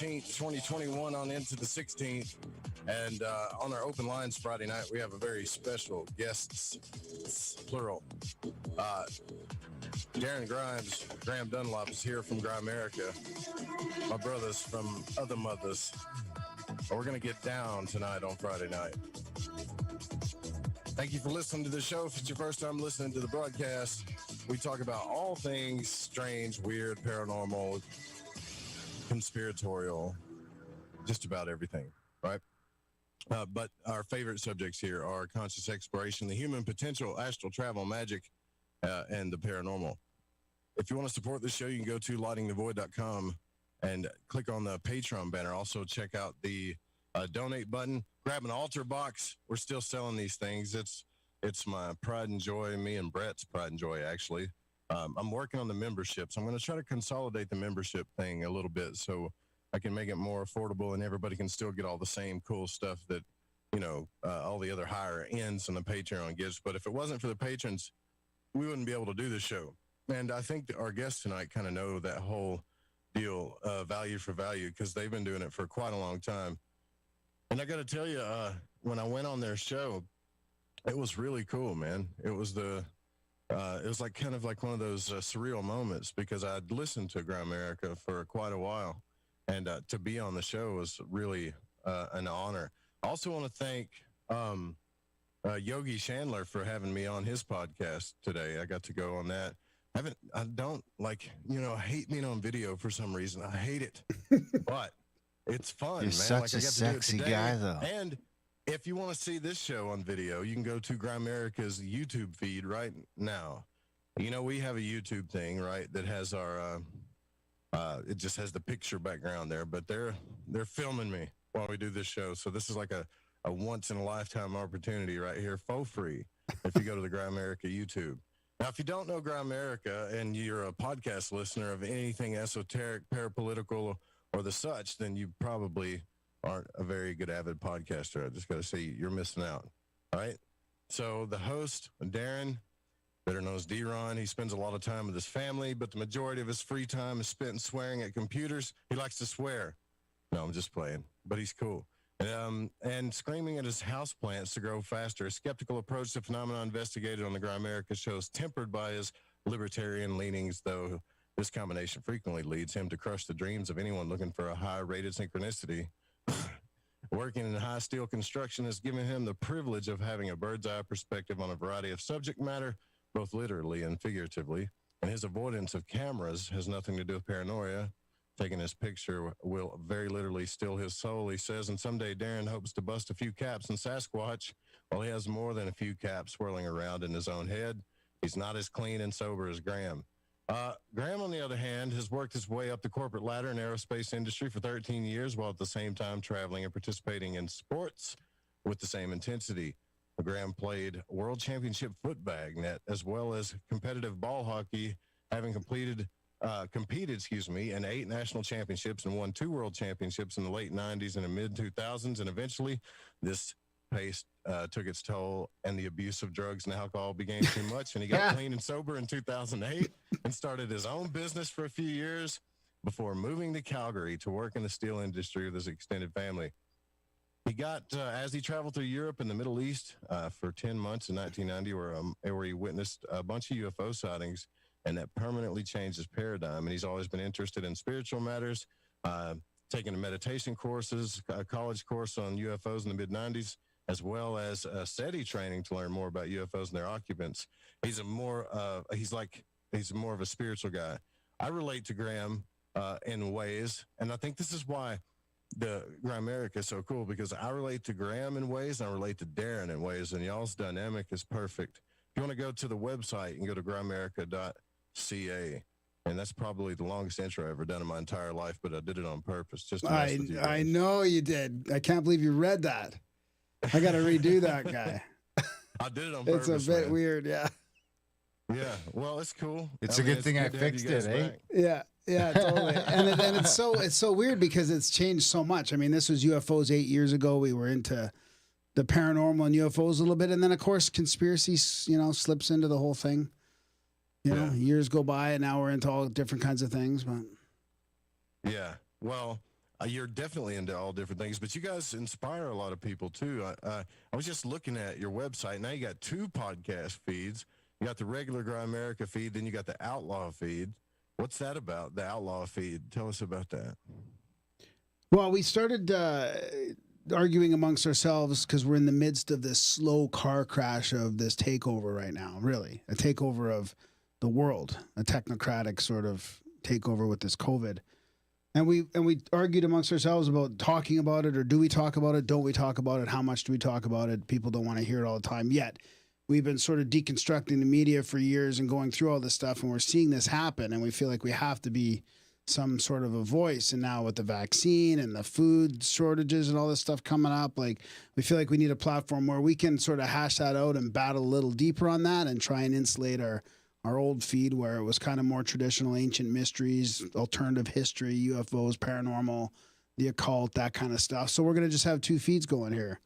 15th, 2021 on into the 16th. And on our open lines Friday night, we have a very special guests, plural. Darren Grimes, Graham Dunlop is here from Grimerica. My brothers from other mothers. We're going to get down tonight on Friday night. Thank you for listening to the show. If it's your first time listening to the broadcast, we talk about all things strange, weird, paranormal, conspiratorial, just about everything, right? But our favorite subjects here are conscious exploration, the human potential, astral travel, magic, and the paranormal. If you want to support this show, you can go to lightingthevoid.com and click on the Patreon banner. Also, check out the donate button. Grab an altar box. We're still selling these things. It's my pride and joy, me and Brett's pride and joy, actually. I'm working on the memberships. I'm going to try to consolidate the membership thing a little bit so I can make it more affordable and everybody can still get all the same cool stuff that, all the other higher ends on the Patreon gives. But if it wasn't for the patrons, we wouldn't be able to do this show. And I think that our guests tonight kind of know that whole deal, value for value, because they've been doing it for quite a long time. And I got to tell you, when I went on their show, it was really cool, man. It was like kind of like one of those surreal moments because I'd listened to Grimerica for quite a while, and to be on the show was really an honor. I also want to thank Yogi Chandler for having me on his podcast today. I got to go on that. I don't hate being on video for some reason. I hate it, but it's fun. You're man. such a sexy guy, though. And if you want to see this show on video, you can go to Grimerica's YouTube feed right now. We have a YouTube thing, right, that has our, it just has the picture background there, but they're filming me while we do this show. So this is like a once-in-a-lifetime opportunity right here, for free, if you go to the Grimerica YouTube. Now, if you don't know Grimerica and you're a podcast listener of anything esoteric, parapolitical, or the such, then you probably aren't a very good avid podcaster. I just got to say, you're missing out. All right. So the host, Darren, better known as D-Ron, he spends a lot of time with his family, but the majority of his free time is spent swearing at computers. He likes to swear. No, I'm just playing, but he's cool. And screaming at his houseplants to grow faster. A skeptical approach to phenomena investigated on the Grimerica show is tempered by his libertarian leanings, though this combination frequently leads him to crush the dreams of anyone looking for a high-rated synchronicity. Working in high steel construction has given him the privilege of having a bird's-eye perspective on a variety of subject matter, both literally and figuratively, and his avoidance of cameras has nothing to do with paranoia. Taking his picture will very literally steal his soul, he says, and someday Darren hopes to bust a few caps in Sasquatch while he has more than a few caps swirling around in his own head. He's not as clean and sober as Graham. Graham, on the other hand, has worked his way up the corporate ladder in the aerospace industry for 13 years while at the same time traveling and participating in sports with the same intensity. Graham played World Championship footbag net as well as competitive ball hockey, having competed in 8 national championships and won 2 world championships in the late 90s and the mid-2000s. And eventually this pace took its toll and the abuse of drugs and alcohol became too much. And he got clean and sober in 2008 and started his own business for a few years before moving to Calgary to work in the steel industry with his extended family. He got, as he traveled through Europe and the Middle East for 10 months in 1990, where he witnessed a bunch of UFO sightings, and that permanently changed his paradigm. And he's always been interested in spiritual matters, taking meditation courses, a college course on UFOs in the mid-90s, as well as SETI training to learn more about UFOs and their occupants. He's more of a spiritual guy. I relate to Graham in ways, and I think this is why the Grimerica is so cool, because I relate to Graham in ways, and I relate to Darren in ways, and y'all's dynamic is perfect. If you want to go to the website, you can go to grimerica.ca, and that's probably the longest intro I've ever done in my entire life, but I did it on purpose. Just to mess with you guys. I know you did. I can't believe you read that. I got to redo that guy. I did it on purpose. It's a bit weird, yeah. Yeah, well, it's cool. It's a good thing I fixed it, eh? Yeah. Yeah, totally. And it's so weird because it's changed so much. I mean, this was UFOs 8 years ago. We were into the paranormal and UFOs a little bit, and then of course conspiracy, slips into the whole thing. Years go by, and now we're into all different kinds of things. But yeah, well, you're definitely into all different things, but you guys inspire a lot of people too. I was just looking at your website. Now you got 2 podcast feeds. You got the regular Grimerica feed, then you got the Outlaw feed. What's that about, the Outlaw feed? Tell us about that. Well, we started arguing amongst ourselves because we're in the midst of this slow car crash of this takeover right now, really. A takeover of the world, a technocratic sort of takeover with this COVID. And we argued amongst ourselves about talking about it, or do we talk about it? Don't we talk about it? How much do we talk about it? People don't want to hear it all the time. Yet we've been sort of deconstructing the media for years and going through all this stuff, and we're seeing this happen, and we feel like we have to be some sort of a voice. And now with the vaccine and the food shortages and all this stuff coming up, like, we feel like we need a platform where we can sort of hash that out and battle a little deeper on that and try and insulate our old feed where it was kind of more traditional, ancient mysteries, alternative history, UFOs, paranormal, the occult, that kind of stuff. So we're going to just have 2 feeds going here.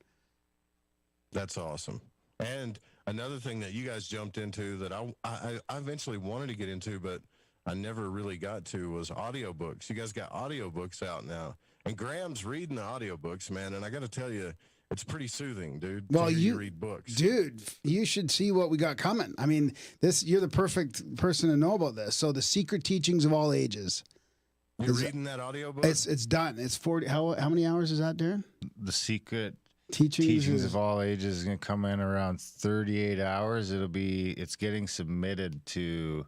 That's awesome. And another thing that you guys jumped into that I eventually wanted to get into, but I never really got to, was audiobooks. You guys got audiobooks out now. And Graham's reading the audiobooks, man, and I got to tell you, it's pretty soothing, dude. Well, you read books. Dude, you should see what we got coming. I mean, you're the perfect person to know about this. So, The Secret Teachings of All Ages. You're reading that audiobook? It's done. It's 40. How many hours is that, Darren? The Secret Teachings of All Ages is going to come in around 38 hours. It's getting submitted to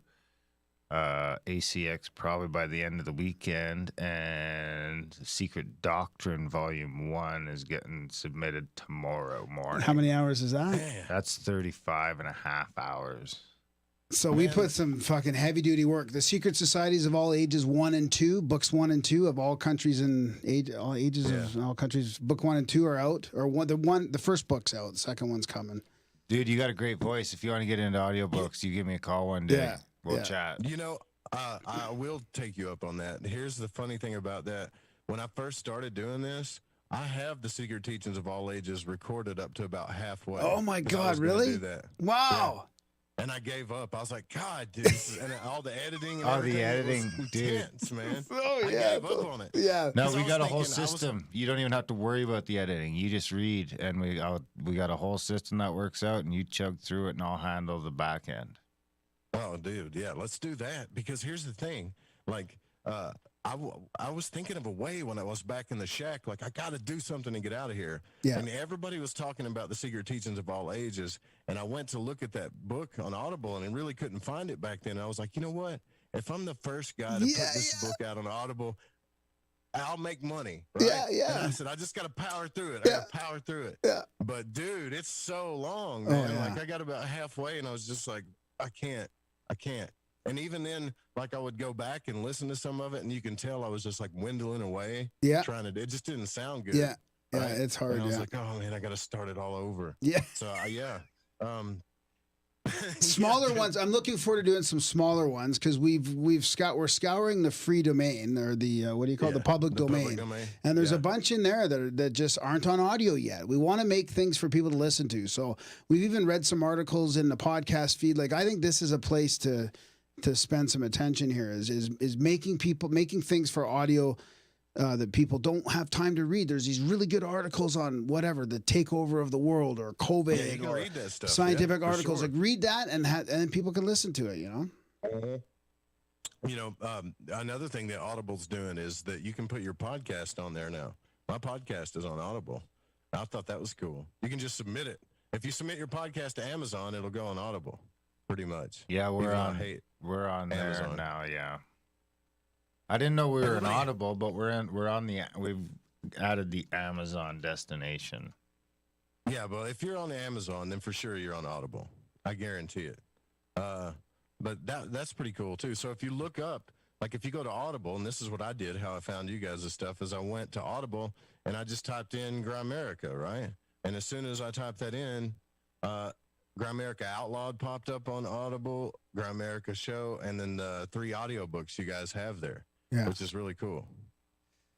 ACX probably by the end of the weekend, and Secret Doctrine Volume 1 is getting submitted tomorrow morning. How many hours is that? Man. That's 35 and a half hours. So we put some fucking heavy duty work. The Secret Societies of All Ages 1 and 2, books 1 and 2 of all countries and all ages of all countries. Book 1 and 2 are out, or the first book's out. The second one's coming. Dude, you got a great voice. If you want to get into audiobooks, you give me a call one day. Yeah. We'll chat. You know, I will take you up on that. Here's the funny thing about that. When I first started doing this, I have the Secret Teachings of All Ages recorded up to about halfway. Oh my God, really? Do that. Wow. Yeah. And I gave up. I was like, God, dude, and all the editing and the editing, was dude. Intense, man. Oh, I gave up on it. Yeah. No, we got a whole system. You don't even have to worry about the editing. You just read, and we got a whole system that works out, and you chug through it, and I'll handle the back end. Oh, dude, yeah, let's do that. Because here's the thing, like, I was thinking of a way when I was back in the shack, like, I got to do something to get out of here. Yeah. And everybody was talking about the Secret Teachings of All Ages, and I went to look at that book on Audible, and I really couldn't find it back then. I was like, you know what? If I'm the first guy to put this book out on Audible, I'll make money. Right? Yeah. And I said, I just got to power through it. I got to power through it. Yeah. But, dude, it's so long, man. yeah. Like, I got about halfway, and I was just like, I can't. And even then, like, I would go back and listen to some of it, and you can tell I was just like dwindling away. Yeah. It just didn't sound good. Yeah. Yeah. Right? It's hard. And I was Yeah. like, oh man, I got to start it all over. Yeah. So yeah. Smaller ones. I'm looking forward to doing some smaller ones because we're scouring the free domain, or the what do you call it? The public domain. And there's a bunch in there that just aren't on audio yet. We want to make things for people to listen to. So we've even read some articles in the podcast feed. Like, I think this is a place to spend some attention here. Is making things for audio that people don't have time to read. There's these really good articles on whatever, the takeover of the world, or COVID, you can or read that stuff, scientific for articles. sure. Like, read that, and then people can listen to it. You know. You know, another thing that Audible's doing is that you can put your podcast on there now. My podcast is on Audible. I thought that was cool. You can just submit it. If you submit your podcast to Amazon, it'll go on Audible, pretty much. Yeah, we're on there Amazon now. Yeah. I didn't know we were in Audible, but we've added the Amazon destination. Yeah, but if you're on Amazon, then for sure you're on Audible. I guarantee it. But that's pretty cool too. So if you look up, like, if you go to Audible, and this is what I did, how I found you guys' stuff, is I went to Audible and I just typed in Grimerica, right? And as soon as I typed that in, Grimerica Outlawed popped up on Audible, Grimerica Show, and then the 3 audiobooks you guys have there. Yeah. Which is really cool.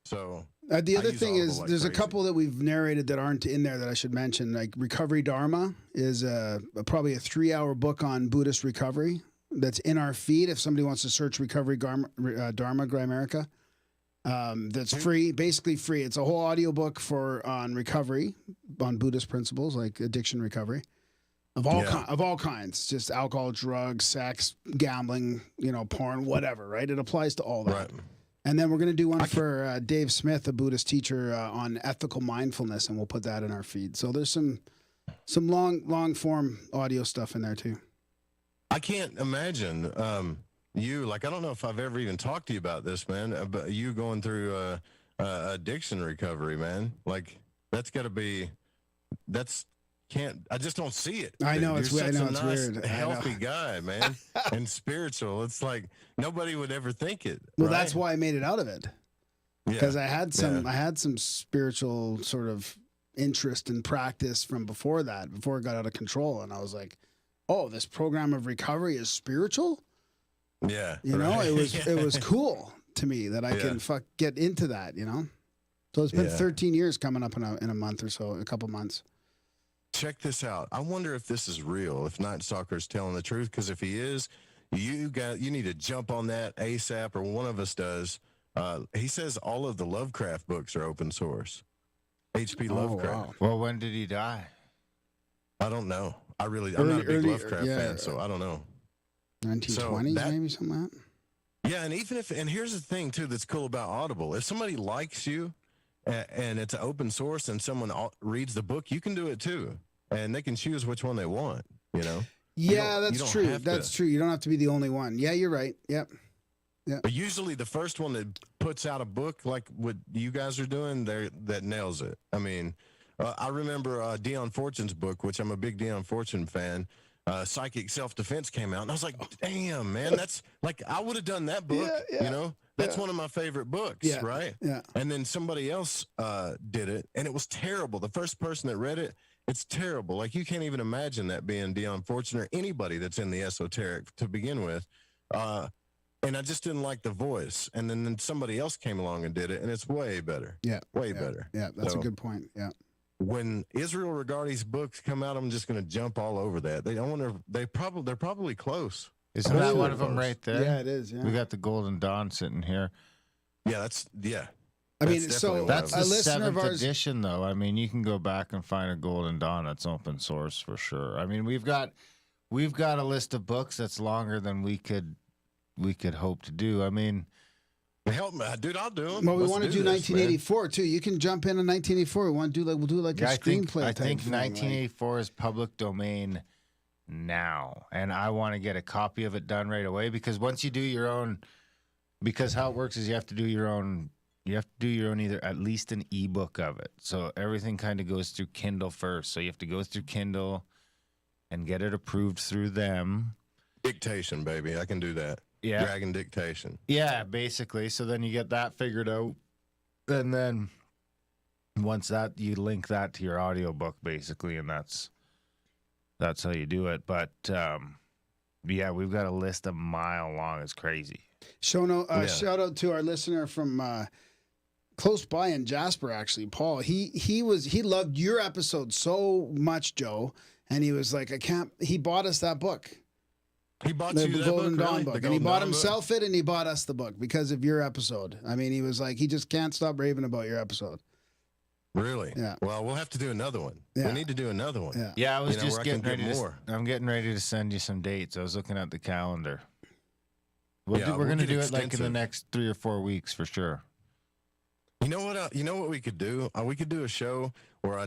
So The other use thing Audible is, like there's a crazy. couple that we've narrated that aren't in there that I should mention. Like, Recovery Dharma is probably a 3-hour book on Buddhist recovery that's in our feed. If somebody wants to search Recovery Dharma Grimerica, That's free, basically free. It's a whole audiobook on recovery, on Buddhist principles like addiction recovery of all kinds, just alcohol, drugs, sex, gambling, porn, whatever, right? It applies to all that. Right. And then we're going to do one for Dave Smith, a Buddhist teacher, on ethical mindfulness, and we'll put that in our feed. So there's some long form audio stuff in there too. I can't imagine I don't know if I've ever even talked to you about this, man, but you going through addiction recovery, man. Like that's got to be, I just don't see it. I know, You're it's weird. such I know, a it's nice, weird. healthy guy, man, and spiritual. It's like nobody would ever think it. Well, right? that's why I made it out of it. Because I had some spiritual sort of interest and practice from before it got out of control. And I was like, oh, this program of recovery is spiritual? Yeah. It was cool to me that I can get into that, So it's been 13 years coming up in a month or so, a couple months. Check this out. I wonder if this is real, if Night Stalker's telling the truth, because if he is, you need to jump on that ASAP, or one of us does. He says all of the Lovecraft books are open source. H.P. Lovecraft. Wow. Well, when did he die? I don't know. I'm not a big Lovecraft fan, so I don't know. 1920s, maybe something like that. Yeah, and here's the thing too that's cool about Audible. If somebody likes you, and it's an open source, and someone reads the book, you can do it too, and they can choose which one they want. Yeah, that's true. That's true. You don't have to be the only one. Yeah, you're right. Yep. Yeah. But usually the first one that puts out a book like what you guys are doing, that nails it. I mean, I remember Dion Fortune's book, which I'm a big Dion Fortune fan. Psychic Self-Defense came out, and I was like, damn, man, that's like, I would have done that book, That's one of my favorite books, right? Yeah. And then somebody else did it, and it was terrible. The first person that read it, it's terrible. Like, you can't even imagine that being Dion Fortune or anybody that's in the esoteric to begin with. And I just didn't like the voice. And then somebody else came along and did it, and it's way better. Yeah. Way better. Yeah, that's a good point. Yeah. When Israel Regardie's books come out, I'm just going to jump all over that. They're probably close. Isn't that one of them right there? Yeah, it is. Yeah. We got the Golden Dawn sitting here. Yeah, I mean, so that's the listener of 7th ours, edition, though. I mean, you can go back and find a Golden Dawn that's open source for sure. I mean, we've got a list of books that's longer than we could hope to do. I mean, help me, dude. I'll do them. Well, we want to do 1984 too. You can jump in 1984. We want to do we'll do a screenplay. I think thing, 1984 is public domain now, and I want to get a copy of it done right away, because once you do your own, because how it works is you have to do your own either at least an ebook of it. So everything kind of goes through Kindle first. So you have to go through Kindle and get it approved through them. Dictation, baby. I can do that. Yeah. Dragon dictation. Yeah, basically. So then you get that figured out. And then once that, you link that to your audiobook, basically, and that's how you do it. But yeah, we've got a list a mile long. It's crazy. Shout out to our listener from close by in Jasper, actually, Paul. He loved your episode so much, Joe, and he was like, he bought us that book. He bought the you that Golden book, Dawn really? book, The and he Golden bought Dawn himself book? it, and he bought us the book because of your episode. I mean, he was like, he just can't stop raving about your episode. Really? Yeah. Well, we'll have to do another one. Yeah. We need to do another one. Yeah. Yeah, I was just where I getting can get ready more. I'm getting ready to send you some dates. I was looking at the calendar. Yeah, We're we'll going to get do it like in the extensive. next 3 or 4 weeks for sure. You know what we could do? We could do a show where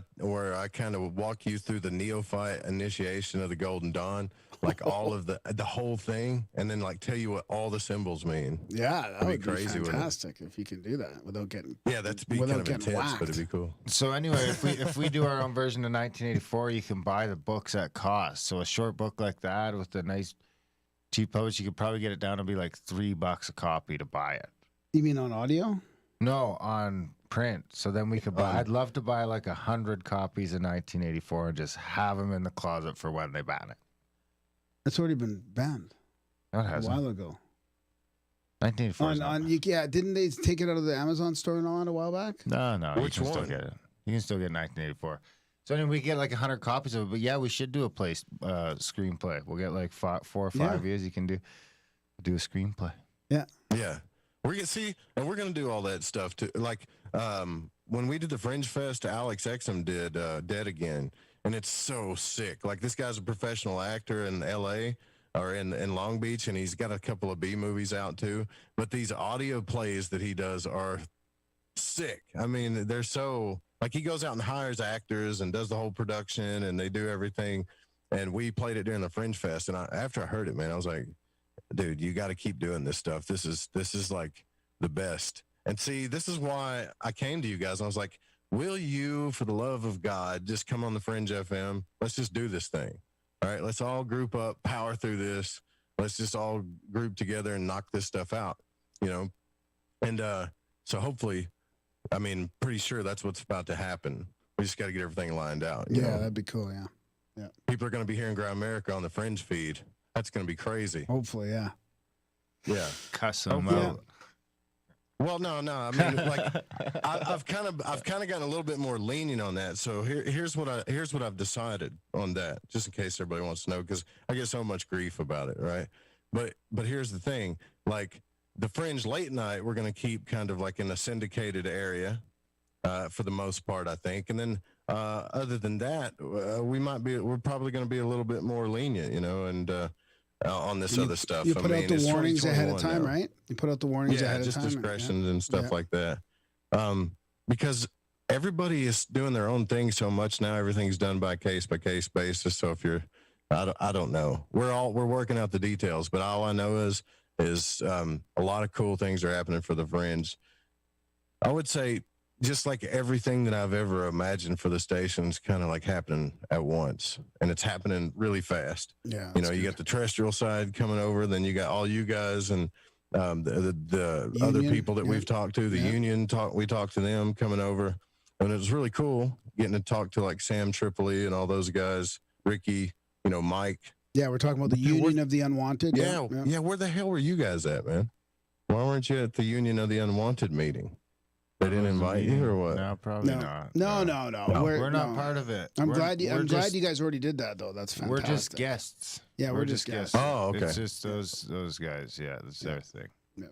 I kind of walk you through the neophyte initiation of the Golden Dawn, like all of the whole thing, and then like tell you what all the symbols mean. Yeah, that would be crazy, wouldn't it? fantastic if you can do that without getting. Yeah, that'd be kind of intense, but it'd be cool. So anyway, if we do our own version of 1984, you can buy the books at cost. So a short book like that with a nice cheap publish, you could probably get it down to be like $3 a copy to buy it. You mean on audio? No, on print. So then we could buy. I'd love to buy like 100 copies of 1984 and just have them in the closet for when they ban it. It's already been banned That a hasn't. while ago. 1984. is not bad. Didn't they take it out of the Amazon store and all that a while back? No. Which you can still one? get it. You can still get 1984. So anyway, we get like 100 copies of it. But yeah, we should do a screenplay. We'll get like 4 or 5 years. You can do a screenplay. Yeah. Yeah. We're gonna see, and we're gonna do all that stuff too. Like when we did the Fringe Fest, Alex Exum did Dead Again, and it's so sick. Like this guy's a professional actor in L.A. or in Long Beach, and he's got a couple of B movies out too. But these audio plays that he does are sick. I mean, they're so like he goes out and hires actors and does the whole production, and they do everything. And we played it during the Fringe Fest, and after I heard it, man, I was like, dude, you got to keep doing this stuff. This is like the best. And see, this is why I came to you guys. I was like, will you, for the love of God, just come on the Fringe FM? Let's just do this thing. All right, let's all group up, power through this. Let's just all group together and knock this stuff out, you know? And so hopefully, I mean, pretty sure that's what's about to happen. We just got to get everything lined out. You know? That'd be cool, yeah. Yeah. People are going to be hearing Grimerica on the Fringe feed. That's going to be crazy. Hopefully, yeah. Yeah. Cuss them Yeah. out. Well, no. I mean, like, I've kind of gotten a little bit more lenient on that. So here's what I've decided on that, just in case everybody wants to know, because I get so much grief about it, right? But here's the thing, like the Fringe late night, we're going to keep kind of like in a syndicated area, for the most part, I think, and then other than that, we're probably going to be a little bit more lenient, you know, and on this other stuff. You put out the warnings ahead of time, now. right? You put out the warnings ahead of time. Yeah, just discretions and stuff like that. Because everybody is doing their own thing so much now. Everything's done by case basis. So if you're, I don't know. We're working out the details, but all I know is a lot of cool things are happening for the Fringe. I would say, just like everything that I've ever imagined for the station's kind of like happening at once, and it's happening really fast. Yeah, you know, you got the terrestrial side coming over, then you got all you guys and the other people that we've talked to. The union we talked to them coming over, and it was really cool getting to talk to like Sam Tripoli and all those guys, Ricky, you know, Mike. Yeah, we're talking about the Union of the Unwanted. Yeah. Where the hell were you guys at, man? Why weren't you at the Union of the Unwanted meeting? They didn't invite you or what? No, probably not. No. We're not part of it. I'm glad you guys already did that though. That's fantastic. We're just guests. Yeah, we're just guests. Oh, okay. It's just those guys. Yeah, that's their thing. Yeah.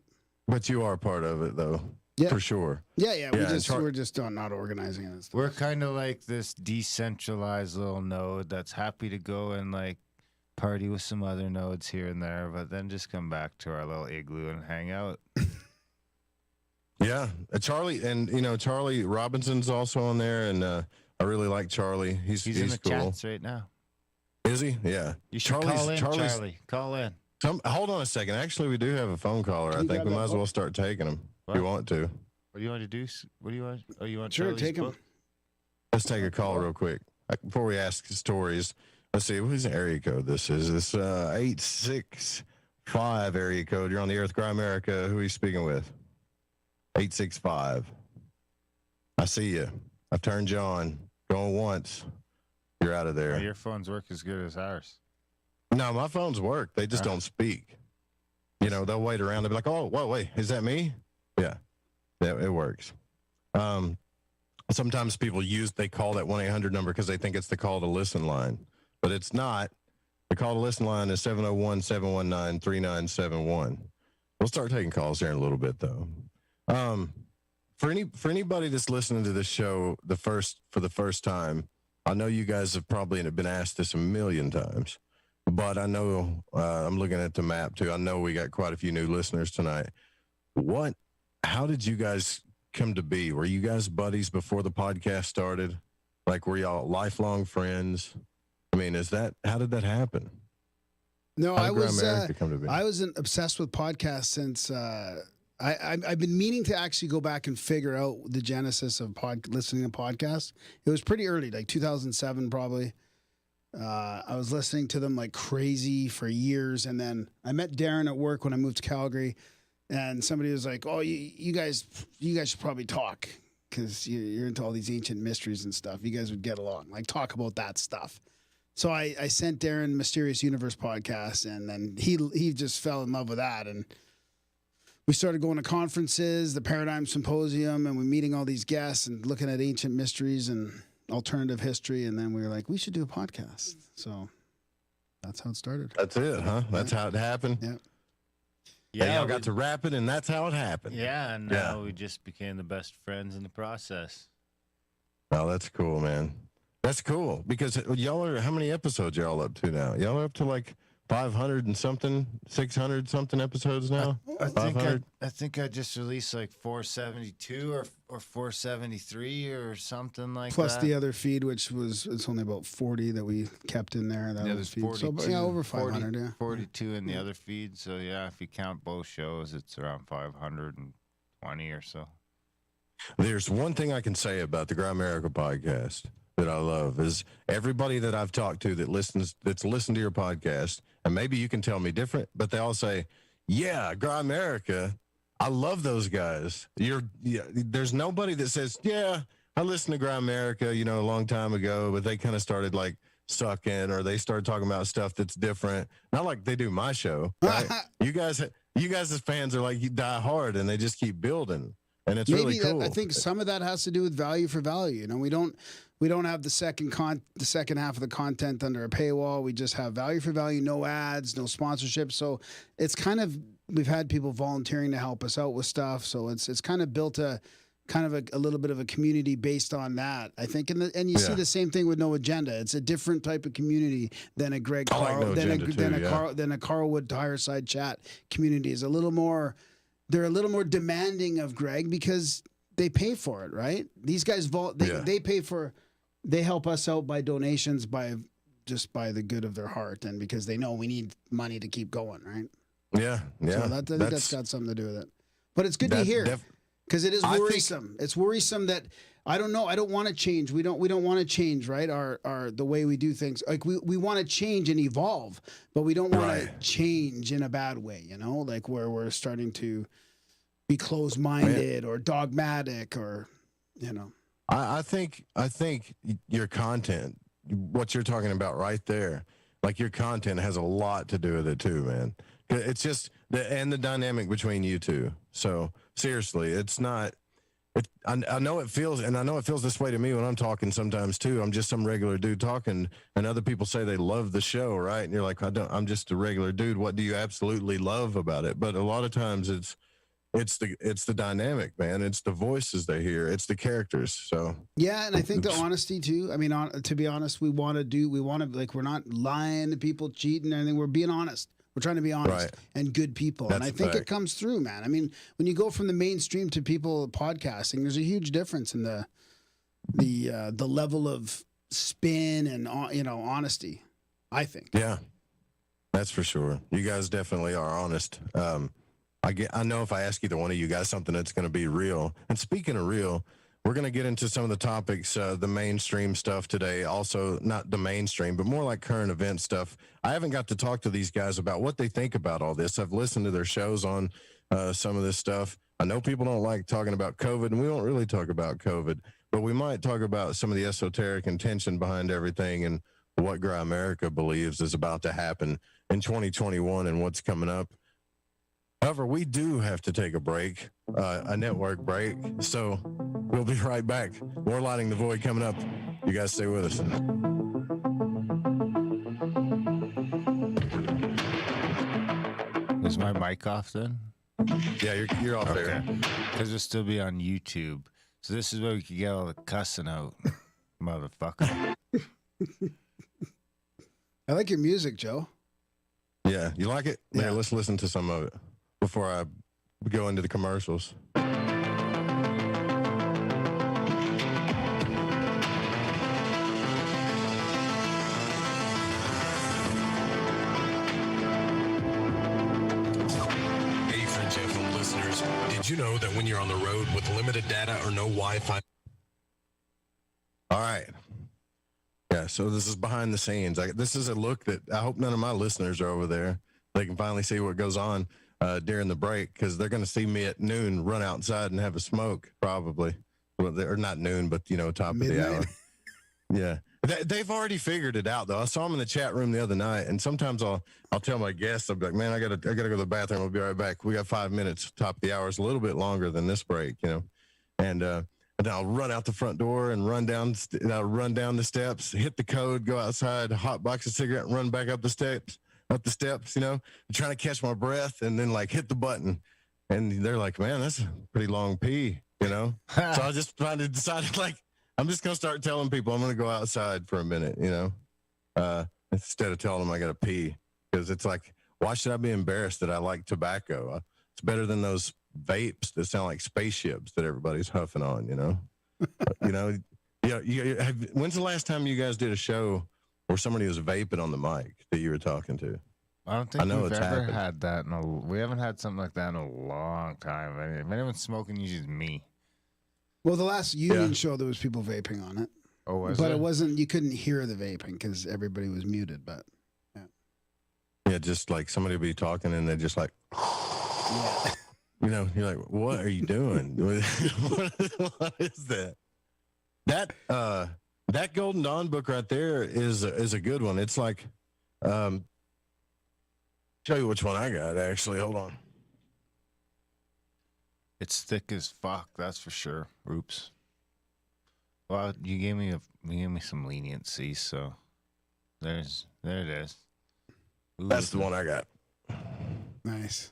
But you are part of it though. Yeah. For sure. Yeah. We're just not organizing it. And stuff. We're kind of like this decentralized little node that's happy to go and like party with some other nodes here and there, but then just come back to our little igloo and hang out. Yeah, Charlie Robinson's also on there, and I really like Charlie. He's in the cool. chats right now. Is he? Yeah. You should call in, Charlie. Call in. Hold on a second. Actually, we do have a phone caller. I think we might as well start taking them. If you want to. What do you want to do? What do you want? Oh, you want sure, Charlie's take him. book? Let's take a call real quick before we ask stories. Let's see, whose area code this is. It's 865 area code. You're on the Earth, Grimerica. Who are you speaking with? 865. I see you. I've turned you on. Going once. You're out of there. Your phones work as good as ours. No, my phones work. They just don't speak. You know, they'll wait around. They'll be like, oh, wait, is that me? Yeah, it works. Sometimes people they call that 1-800 number because they think it's the call to listen line, but it's not. The call to listen line is 701-719-3971. We'll start taking calls here in a little bit, though. For anybody that's listening to this show for the first time, I know you guys have probably been asked this a million times, but I know I'm looking at the map too. I know we got quite a few new listeners tonight. How did you guys come to be? Were you guys buddies before the podcast started? Like, were y'all lifelong friends? I mean, how did that happen? No, I was obsessed with podcasts since I've been meaning to actually go back and figure out the genesis of listening to podcasts. It was pretty early, like 2007 probably. I was listening to them like crazy for years, and then I met Darren at work when I moved to Calgary, and somebody was like, "Oh, you guys should probably talk because you're into all these ancient mysteries and stuff. You guys would get along. Like, talk about that stuff." So I sent Darren Mysterious Universe podcast, and then he just fell in love with that, and we started going to conferences, the Paradigm Symposium, and we're meeting all these guests and looking at ancient mysteries and alternative history. And then we were like, we should do a podcast. So that's how it started. That's it, huh? That's how it happened? Yeah. And y'all got to rap it, and that's how it happened. Yeah, and now we just became the best friends in the process. Oh, that's cool, man. That's cool because y'all are, how many episodes y'all up to now? Y'all are up to like 500 and something, 600 something episodes now? I think I just released like 472 or 473 or something like Plus that. the other feed, which was, it's only about 40 that we kept in there. That was feed. 42, So, yeah, over 500, 40, 42 in the other feed. So, yeah, if you count both shows, it's around 520 or so. There's one thing I can say about the Grimerica podcast that I love is everybody that I've talked to that's listened to your podcast, and maybe you can tell me different, but they all say, yeah, Grimerica, I love those guys. There's nobody that says, yeah, I listened to Grimerica, a long time ago, but they kind of started like sucking, or they started talking about stuff that's different. Not like they do my show, right? you guys as fans are like, you die hard, and they just keep building. And it's really cool. I think some of that has to do with value for value. We don't have the second half of the content under a paywall. We just have value for value, no ads, no sponsorship. So it's kind of, we've had people volunteering to help us out with stuff. So it's kind of built a little bit of a community based on that, I think. And you see the same thing with No Agenda. It's a different type of community than a Greg Carl, than a Carlwood Fireside Chat community. Is a little more. They're a little more demanding of Greg because they pay for it, right? These guys they help us out by donations, by the good of their heart, and because they know we need money to keep going, right? Yeah. So I think that's got something to do with it. But it's good to hear because it is worrisome. It's worrisome that I don't know. I don't want to change. We don't want to change, right? Our the way we do things. Like we want to change and evolve, but we don't want to change in a bad way, like where we're starting to be closed-minded or dogmatic or, I think your content, what you're talking about right there, like your content has a lot to do with it too, man. It's just the dynamic between you two. So seriously, it's not. I know it feels, and I know it feels this way to me when I'm talking sometimes too. I'm just some regular dude talking, and other people say they love the show, right? And you're like, I'm just a regular dude. What do you absolutely love about it? But a lot of times it's the dynamic, man. It's the voices they hear. It's the characters. So yeah, and I think the honesty too. I mean, to be honest, we want to like, we're not lying to people, cheating, or anything. We're being honest. We're trying to be honest and good people. That's and I think it comes through, man. I mean, when you go from the mainstream to people podcasting, there's a huge difference in the level of spin and honesty, I think. Yeah, that's for sure. You guys definitely are honest. I know if I ask either one of you guys something that's going to be real. And speaking of real, we're going to get into some of the topics, the mainstream stuff today. Also, not the mainstream, but more like current event stuff. I haven't got to talk to these guys about what they think about all this. I've listened to their shows on some of this stuff. I know people don't like talking about COVID, and we don't really talk about COVID, but we might talk about some of the esoteric intention behind everything and what Grimerica believes is about to happen in 2021 and what's coming up. However, we do have to take a break, a network break. So we'll be right back. More Lighting the Void coming up. You guys stay with us. Is my mic off then? Yeah, you're off there. Because it'll still be on YouTube. So this is where we can get all the cussing out, motherfucker. I like your music, Joe. Yeah, you like it? Yeah, let's listen to some of it before I go into the commercials. Hey, Fringe FM listeners, did you know that when you're on the road with limited data or no Wi-Fi? All right. Yeah, so this is behind the scenes. This is a look that I hope none of my listeners are over there. They can finally see what goes on during the break, because they're going to see me at noon run outside and have a smoke, probably. Well, or not noon, but, top Midnight. of the hour. Yeah. They've already figured it out, though. I saw them in the chat room the other night, and sometimes I'll tell my guests, I'll be like, man, I gotta go to the bathroom. I'll be right back. We got 5 minutes. Top of the hour is a little bit longer than this break, And then I'll run out the front door and run down the steps, hit the code, go outside, hot box a cigarette, and run back up the steps. up the steps, you know, trying to catch my breath and then like hit the button. And they're like, man, that's a pretty long pee, you know? So I just finally decided, like, I'm just going to start telling people I'm going to go outside for a minute, you know, instead of telling them I got to pee. Because it's like, why should I be embarrassed that I like tobacco? It's better than those vapes that sound like spaceships that everybody's huffing on, you know? You know, when's the last time you guys did a show where somebody was vaping on the mic that you were talking to? I don't think we've ever happened. had that. We haven't had something like that in a long time. If anyone's smoking, usually it's me. Well, the last union show, there was people vaping on it. Oh, was but it? It wasn't, you couldn't hear the vaping because everybody was muted, but yeah. Yeah, just like somebody would be talking and they're just like, Yeah. you know, you're like, what are you doing? What is that? That Golden Dawn book right there is a good one. It's like, show you which one I got, actually. Hold on. It's thick as fuck, that's for sure. Oops. Well, you gave me some leniency, so there it is. Ooh, That's the one I got. Nice.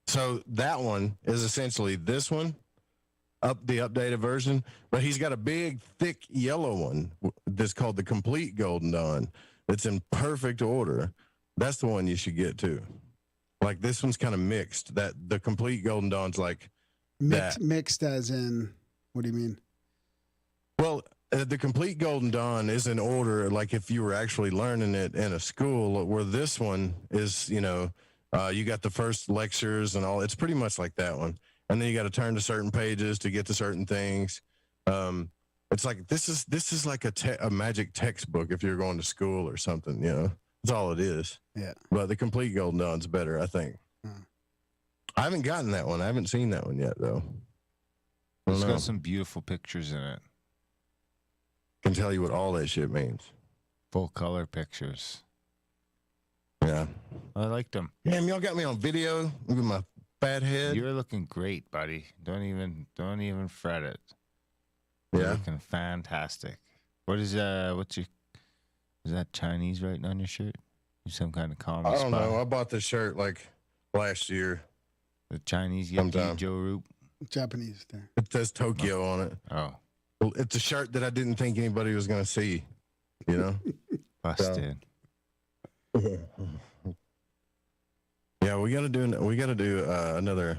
So that one is essentially this one, the updated version, but he's got a big, thick yellow one that's called the Complete Golden Dawn. It's in perfect order. That's the one you should get too. Like this one's kind of mixed. That the Complete Golden Dawn's like Mixed as in, what do you mean? Well, the Complete Golden Dawn is in order, like if you were actually learning it in a school, where this one is, you know, you got the first lectures and all. It's pretty much like that one. And then you got to turn to certain pages to get to certain things. It's like, this is like a magic textbook if you're going to school or something, you know. That's all it is. Yeah. But the Complete Golden Dawn's better, I think. I haven't gotten that one. I haven't seen that one yet, though. It's got some beautiful pictures in it. Can tell you what all that shit means. Full color pictures. Yeah. I liked them. Damn, y'all got me on video with my fat head. You're looking great, buddy. Don't even fret it. Yeah. You're looking fantastic. What is is that Chinese writing on your shirt? You some kind of common I don't spy? know. I bought this shirt like last year. The Chinese Sometime. Joe Rupe. Japanese there. It says Tokyo on it. Oh, Well, it's a shirt that I didn't think anybody was going to see, you know? busted. Yeah, we got to do another.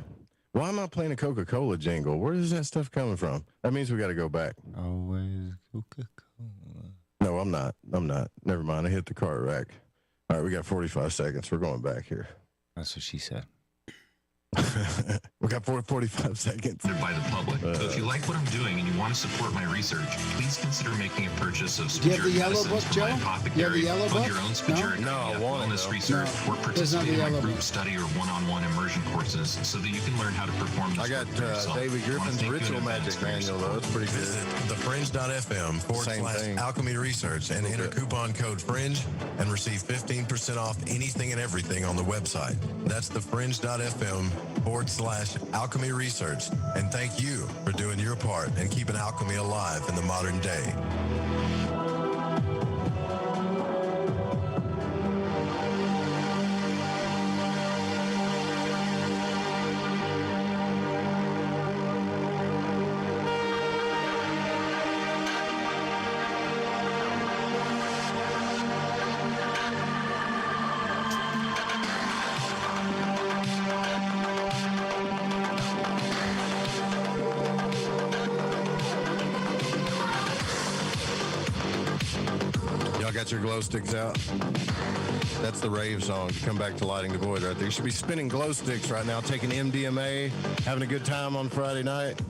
Why am I playing a Coca-Cola jingle? Where is that stuff coming from? That means we got to go back. Always Coca-Cola. No, I'm not. Never mind. I hit the car rack. All right, we got 45 seconds. We're going back here. That's what she said. We got 45 seconds. By the public. So if you like what I'm doing and you want to support my research, please consider making a purchase of Do you have the Spore yellow medicines book, from my Joe? apothecary. You have the yellow Fund book? your own No? Spore No, I want it, wellness though. research No, or there's not participate the in my yellow group book. study or one-on-one immersion courses so that you can learn how to perform this I got work for yourself. David I wanna Griffin's thank you in Ritual advance Magic for your Manual, support. though. It's pretty good. Visit thefringe.fm Same thing. /alchemy research and enter coupon code FRINGE and receive 15% off anything and everything on the website. That's thefringe.fm /alchemy research. And thank you for doing your part and keeping alchemy alive in the modern day. Y'all got your glow sticks out? That's the rave song to come back to Lighting the Void right there. You should be spinning glow sticks right now, taking MDMA, having a good time on Friday night.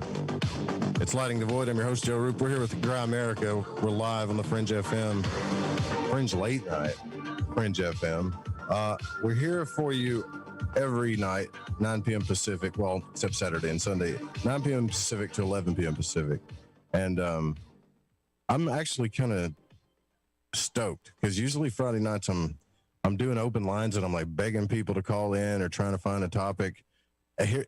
It's Lighting the Void. I'm your host, Joe Rupe. We're here with Grimerica. We're live on the Fringe FM. Fringe late night. Fringe FM. We're here for you every night, 9 p.m. Pacific. Well, except Saturday and Sunday, 9 p.m. Pacific to 11 p.m. Pacific. And I'm actually kind of stoked because usually Friday nights I'm doing open lines and I'm like begging people to call in or trying to find a topic.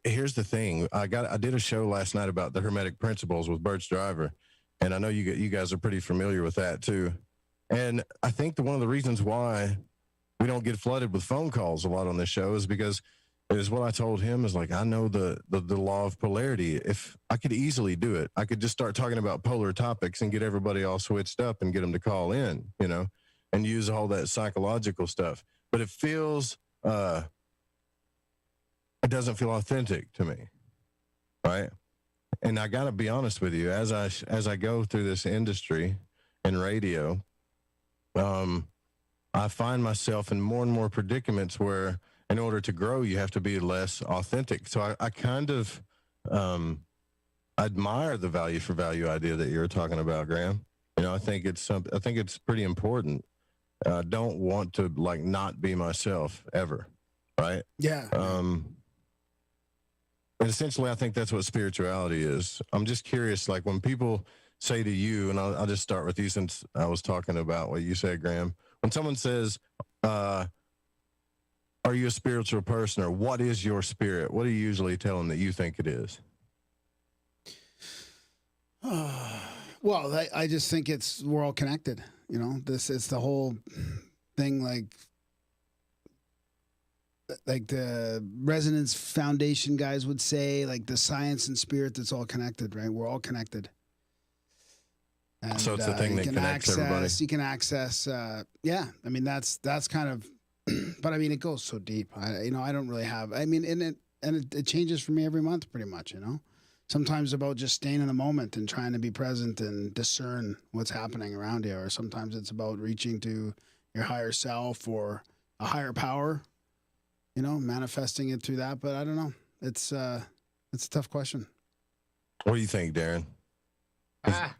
Here's the thing. I did a show last night about the Hermetic Principles with Birch Driver, and I know you guys are pretty familiar with that too. And I think one of the reasons why we don't get flooded with phone calls a lot on this show is because is what I told him is like, I know the law of polarity. If I could easily do it, I could just start talking about polar topics and get everybody all switched up and get them to call in, you know, and use all that psychological stuff. But it feels, it doesn't feel authentic to me. Right. And I got to be honest with you, as I go through this industry in radio, I find myself in more and more predicaments where in order to grow, you have to be less authentic. So I kind of admire the value for value idea that you're talking about, Graham. You know, I think it's pretty important. I don't want to like not be myself ever. Right. Yeah. And essentially, I think that's what spirituality is. I'm just curious, like when people say to you, and I'll just start with you since I was talking about what you said, Graham. When someone says, are you a spiritual person, or what is your spirit? What do you usually tell them that you think it is? Well, I just think we're all connected. You know, it's the whole thing, like the Resonance Foundation guys would say, like the science and spirit, that's all connected, right? We're all connected. And, so it's the thing that connects everybody. You can access, yeah. I mean, that's kind of, but I mean, it goes so deep. I don't really have. I mean, it changes for me every month, pretty much. You know, sometimes about just staying in the moment and trying to be present and discern what's happening around you, or sometimes it's about reaching to your higher self or a higher power. You know, manifesting it through that. But I don't know. It's a tough question. What do you think, Darren?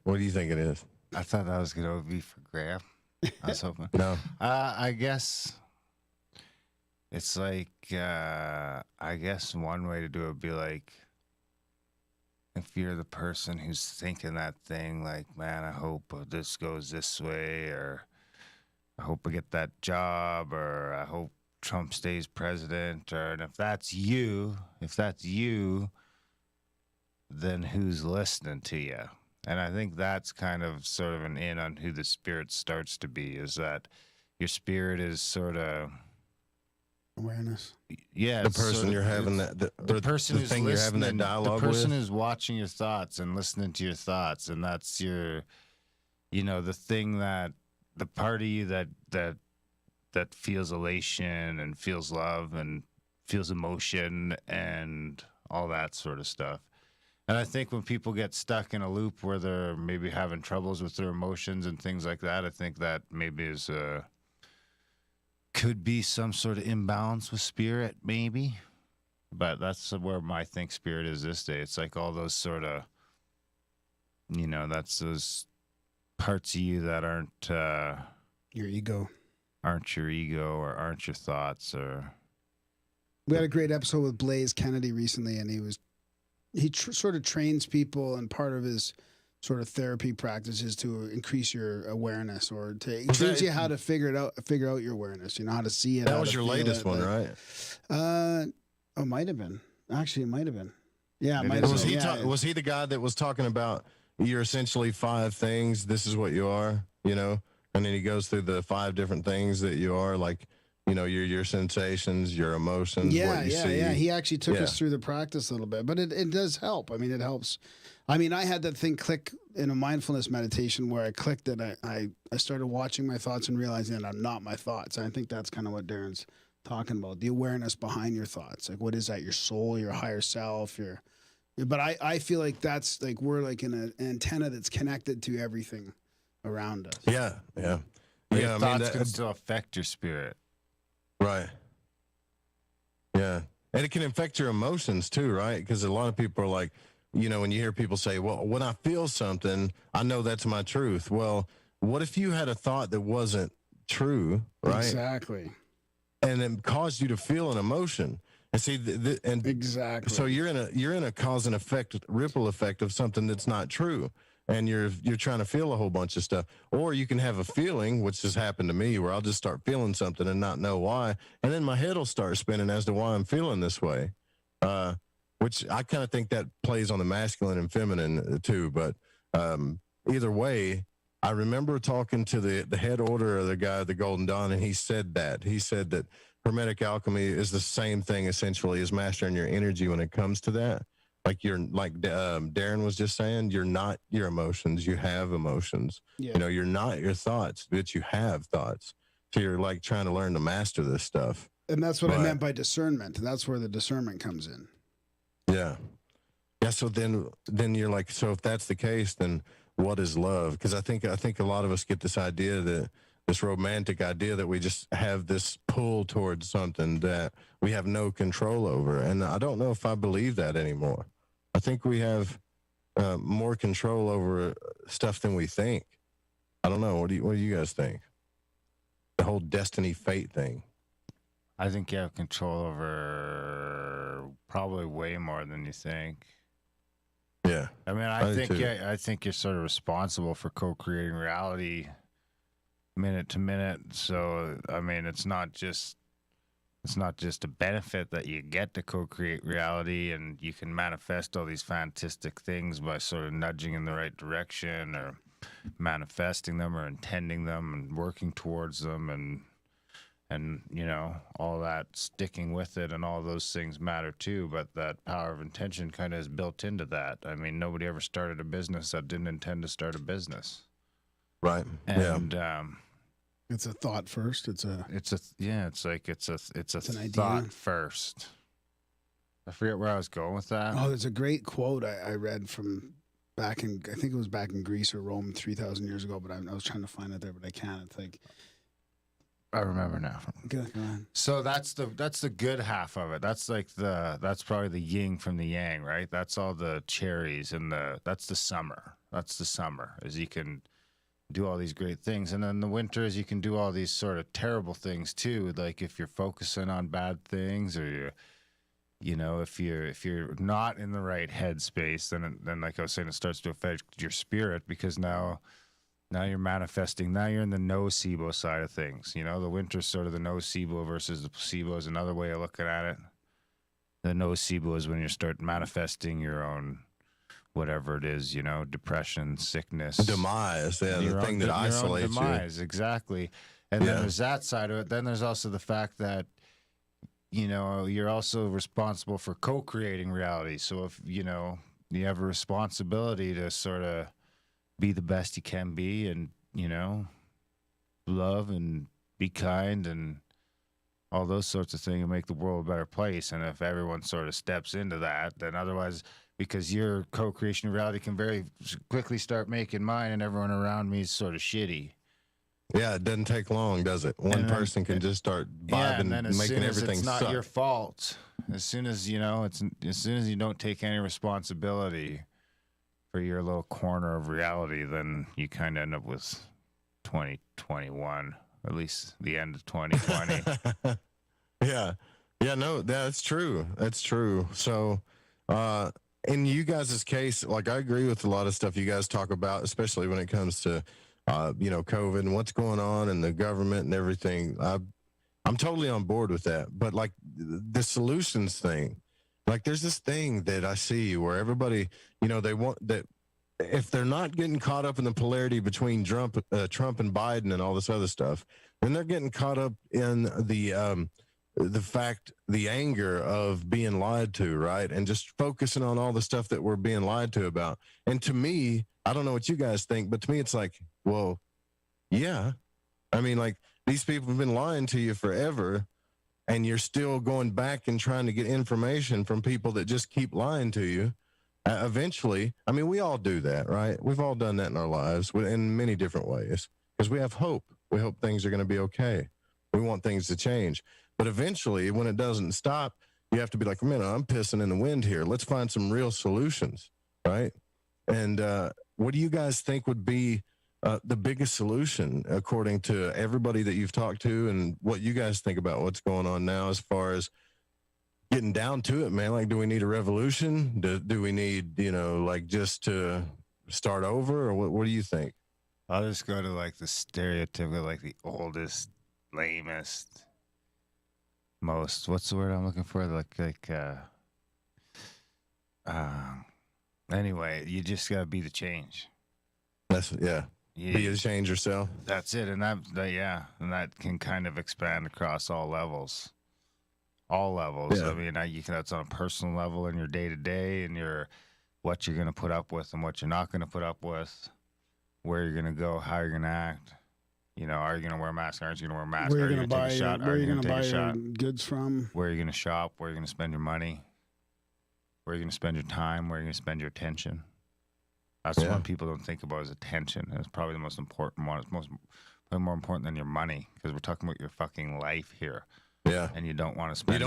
What do you think it is? I thought that was going to be for Graham. I was hoping. No. I guess it's like, I guess one way to do it would be like, if you're the person who's thinking that thing, like, man, I hope this goes this way, or I hope I get that job, or I hope Trump stays president, and if that's you, then who's listening to you? And I think that's kind of sort of an in on who the spirit starts to be, is that your spirit is sort of awareness. Yeah, the person you're having the person who's thing you're having that dialogue the person with. who's watching your thoughts and listening to your thoughts, and that's your, you know, the thing that the part of you that feels elation and feels love and feels emotion and all that sort of stuff. And I think when people get stuck in a loop where they're maybe having troubles with their emotions and things like that, I think that maybe could be some sort of imbalance with spirit, maybe. But that's where I think spirit is this day. It's like all those sort of, you know, that's those parts of you that aren't Your ego. Aren't your ego, or aren't your thoughts, or... We had a great episode with Blaze Kennedy recently, and he sort of trains people, and part of his sort of therapy practice is to increase your awareness, or to teach you how to figure out your awareness. You know, how to see it. That was your latest one, right? It might have been. Actually, it might have been. Yeah, it might was have he been. was he the guy that was talking about you're essentially 5 things? This is what you are, you know. And then he goes through the 5 different things that you are, like, you know, your sensations, your emotions, what you see. Yeah. He actually took us through the practice a little bit, but it does help. I mean, it helps. I mean, I had that thing click in a mindfulness meditation where I clicked it. I started watching my thoughts and realizing that I'm not my thoughts. And I think that's kind of what Darren's talking about, the awareness behind your thoughts. Like, what is that? Your soul, your higher self, but I feel like that's like, we're like in an antenna that's connected to everything around us. Yeah. Your thoughts can still affect your spirit. Right. Yeah. And it can affect your emotions too, right? Because a lot of people are like, you know, when you hear people say, well, when I feel something, I know that's my truth. Well, what if you had a thought that wasn't true, right? Exactly. And it caused you to feel an emotion. And see, exactly. So you're in a cause and effect, ripple effect of something that's not true. And you're trying to feel a whole bunch of stuff. Or you can have a feeling, which has happened to me, where I'll just start feeling something and not know why. And then my head will start spinning as to why I'm feeling this way. Which I kind of think that plays on the masculine and feminine too. But either way, I remember talking to the head order of the guy at the Golden Dawn, and he said that hermetic alchemy is the same thing essentially as mastering your energy when it comes to that. Like Darren was just saying, you're not your emotions, you have emotions. Yeah. You know, you're not your thoughts, but you have thoughts. So you're like trying to learn to master this stuff. And that's what I meant by discernment. And that's where the discernment comes in. Yeah. Yeah. So then you're like, so if that's the case, then what is love? Because I think a lot of us get this idea that this romantic idea that we just have this pull towards something that we have no control over. And I don't know if I believe that anymore. I think we have more control over stuff than we think. I don't know. What do you guys think? The whole destiny fate thing. I think you have control over probably way more than you think. Yeah. I mean, I think you're sort of responsible for co-creating reality minute to minute. So, I mean, it's not just a benefit that you get to co-create reality and you can manifest all these fantastic things by sort of nudging in the right direction or manifesting them or intending them and working towards them and you know, all that, sticking with it and all those things matter too, but that power of intention kind of is built into that. I mean, nobody ever started a business that didn't intend to start a business. Right. And it's a thought first. It's an thought first. I forget where I was going with that. Oh, there's a great quote I read from back in, I think it was back in Greece or Rome 3,000 years ago, but I was trying to find it there, but I can't. It's like, I remember now. go on. So that's the good half of it. That's like that's probably the yin from the yang, right? That's all the cherries and that's the summer. That's the summer, is you can do all these great things, and then the winter is you can do all these sort of terrible things too. Like if you're focusing on bad things, or you know, if you're not in the right headspace, then like I was saying, it starts to affect your spirit, because now you're manifesting. Now you're in the nocebo side of things. You know, the winter's sort of the nocebo versus the placebo is another way of looking at it. The nocebo is when you start manifesting your own, whatever it is, you know, depression, sickness, demise. Yeah, the thing that isolates you. Demise, exactly. And then there's that side of it. Then there's also the fact that, you know, you're also responsible for co-creating reality. So if, you know, you have a responsibility to sort of be the best you can be, and, you know, love and be kind and all those sorts of things, and make the world a better place. And if everyone sort of steps into that, then otherwise, because your co-creation of reality can very quickly start making mine and everyone around me is sort of shitty. Yeah, it doesn't take long, does it? One person can just start vibing, and making everything it's not suck. your fault. As soon as you know, as soon as you don't take any responsibility for your little corner of reality, then you kind of end up with 2021, at least the end of 2020. Yeah, no, that's true. That's true. So, in you guys' case, like, I agree with a lot of stuff you guys talk about, especially when it comes to, you know, COVID and what's going on and the government and everything. I'm totally on board with that. But like the solutions thing, like there's this thing that I see where everybody, you know, they want that. If they're not getting caught up in the polarity between Trump and Biden and all this other stuff, then they're getting caught up in the fact, the anger of being lied to, right? And just focusing on all the stuff that we're being lied to about. And to me, I don't know what you guys think, but to me, it's like, well, yeah. I mean, like, these people have been lying to you forever, and you're still going back and trying to get information from people that just keep lying to you. Eventually, I mean, we all do that, right? We've all done that in our lives in many different ways, because we have hope. We hope things are going to be okay. We want things to change. But eventually, when it doesn't stop, you have to be like, man, I'm pissing in the wind here. Let's find some real solutions, right? And what do you guys think would be the biggest solution, according to everybody that you've talked to, and what you guys think about what's going on now as far as getting down to it, man? Like, do we need a revolution? Do we need, you know, like, just to start over, or what do you think? I'll just go to like the stereotypical, like the oldest, lamest, most, what's the word I'm looking for? Anyway, you just gotta be the change. Yeah. be a change yourself. That's it, and that can kind of expand across all levels. All levels. Yeah. I mean, that's on a personal level in your day to day, and what you're gonna put up with and what you're not gonna put up with, where you're gonna go, how you're gonna act. You know, are you gonna wear a mask? Aren't you gonna wear a mask? Where Are you you gonna gonna take a shot? Are you gonna take a shot? goods from? Where are you gonna shop? Where are you gonna spend your money? Where are you gonna spend your time? Where are you gonna spend your attention? That's the one people don't think about is attention. It's probably the most important one. It's probably more important than your money because we're talking about your fucking life here. Yeah. And you don't want to spend you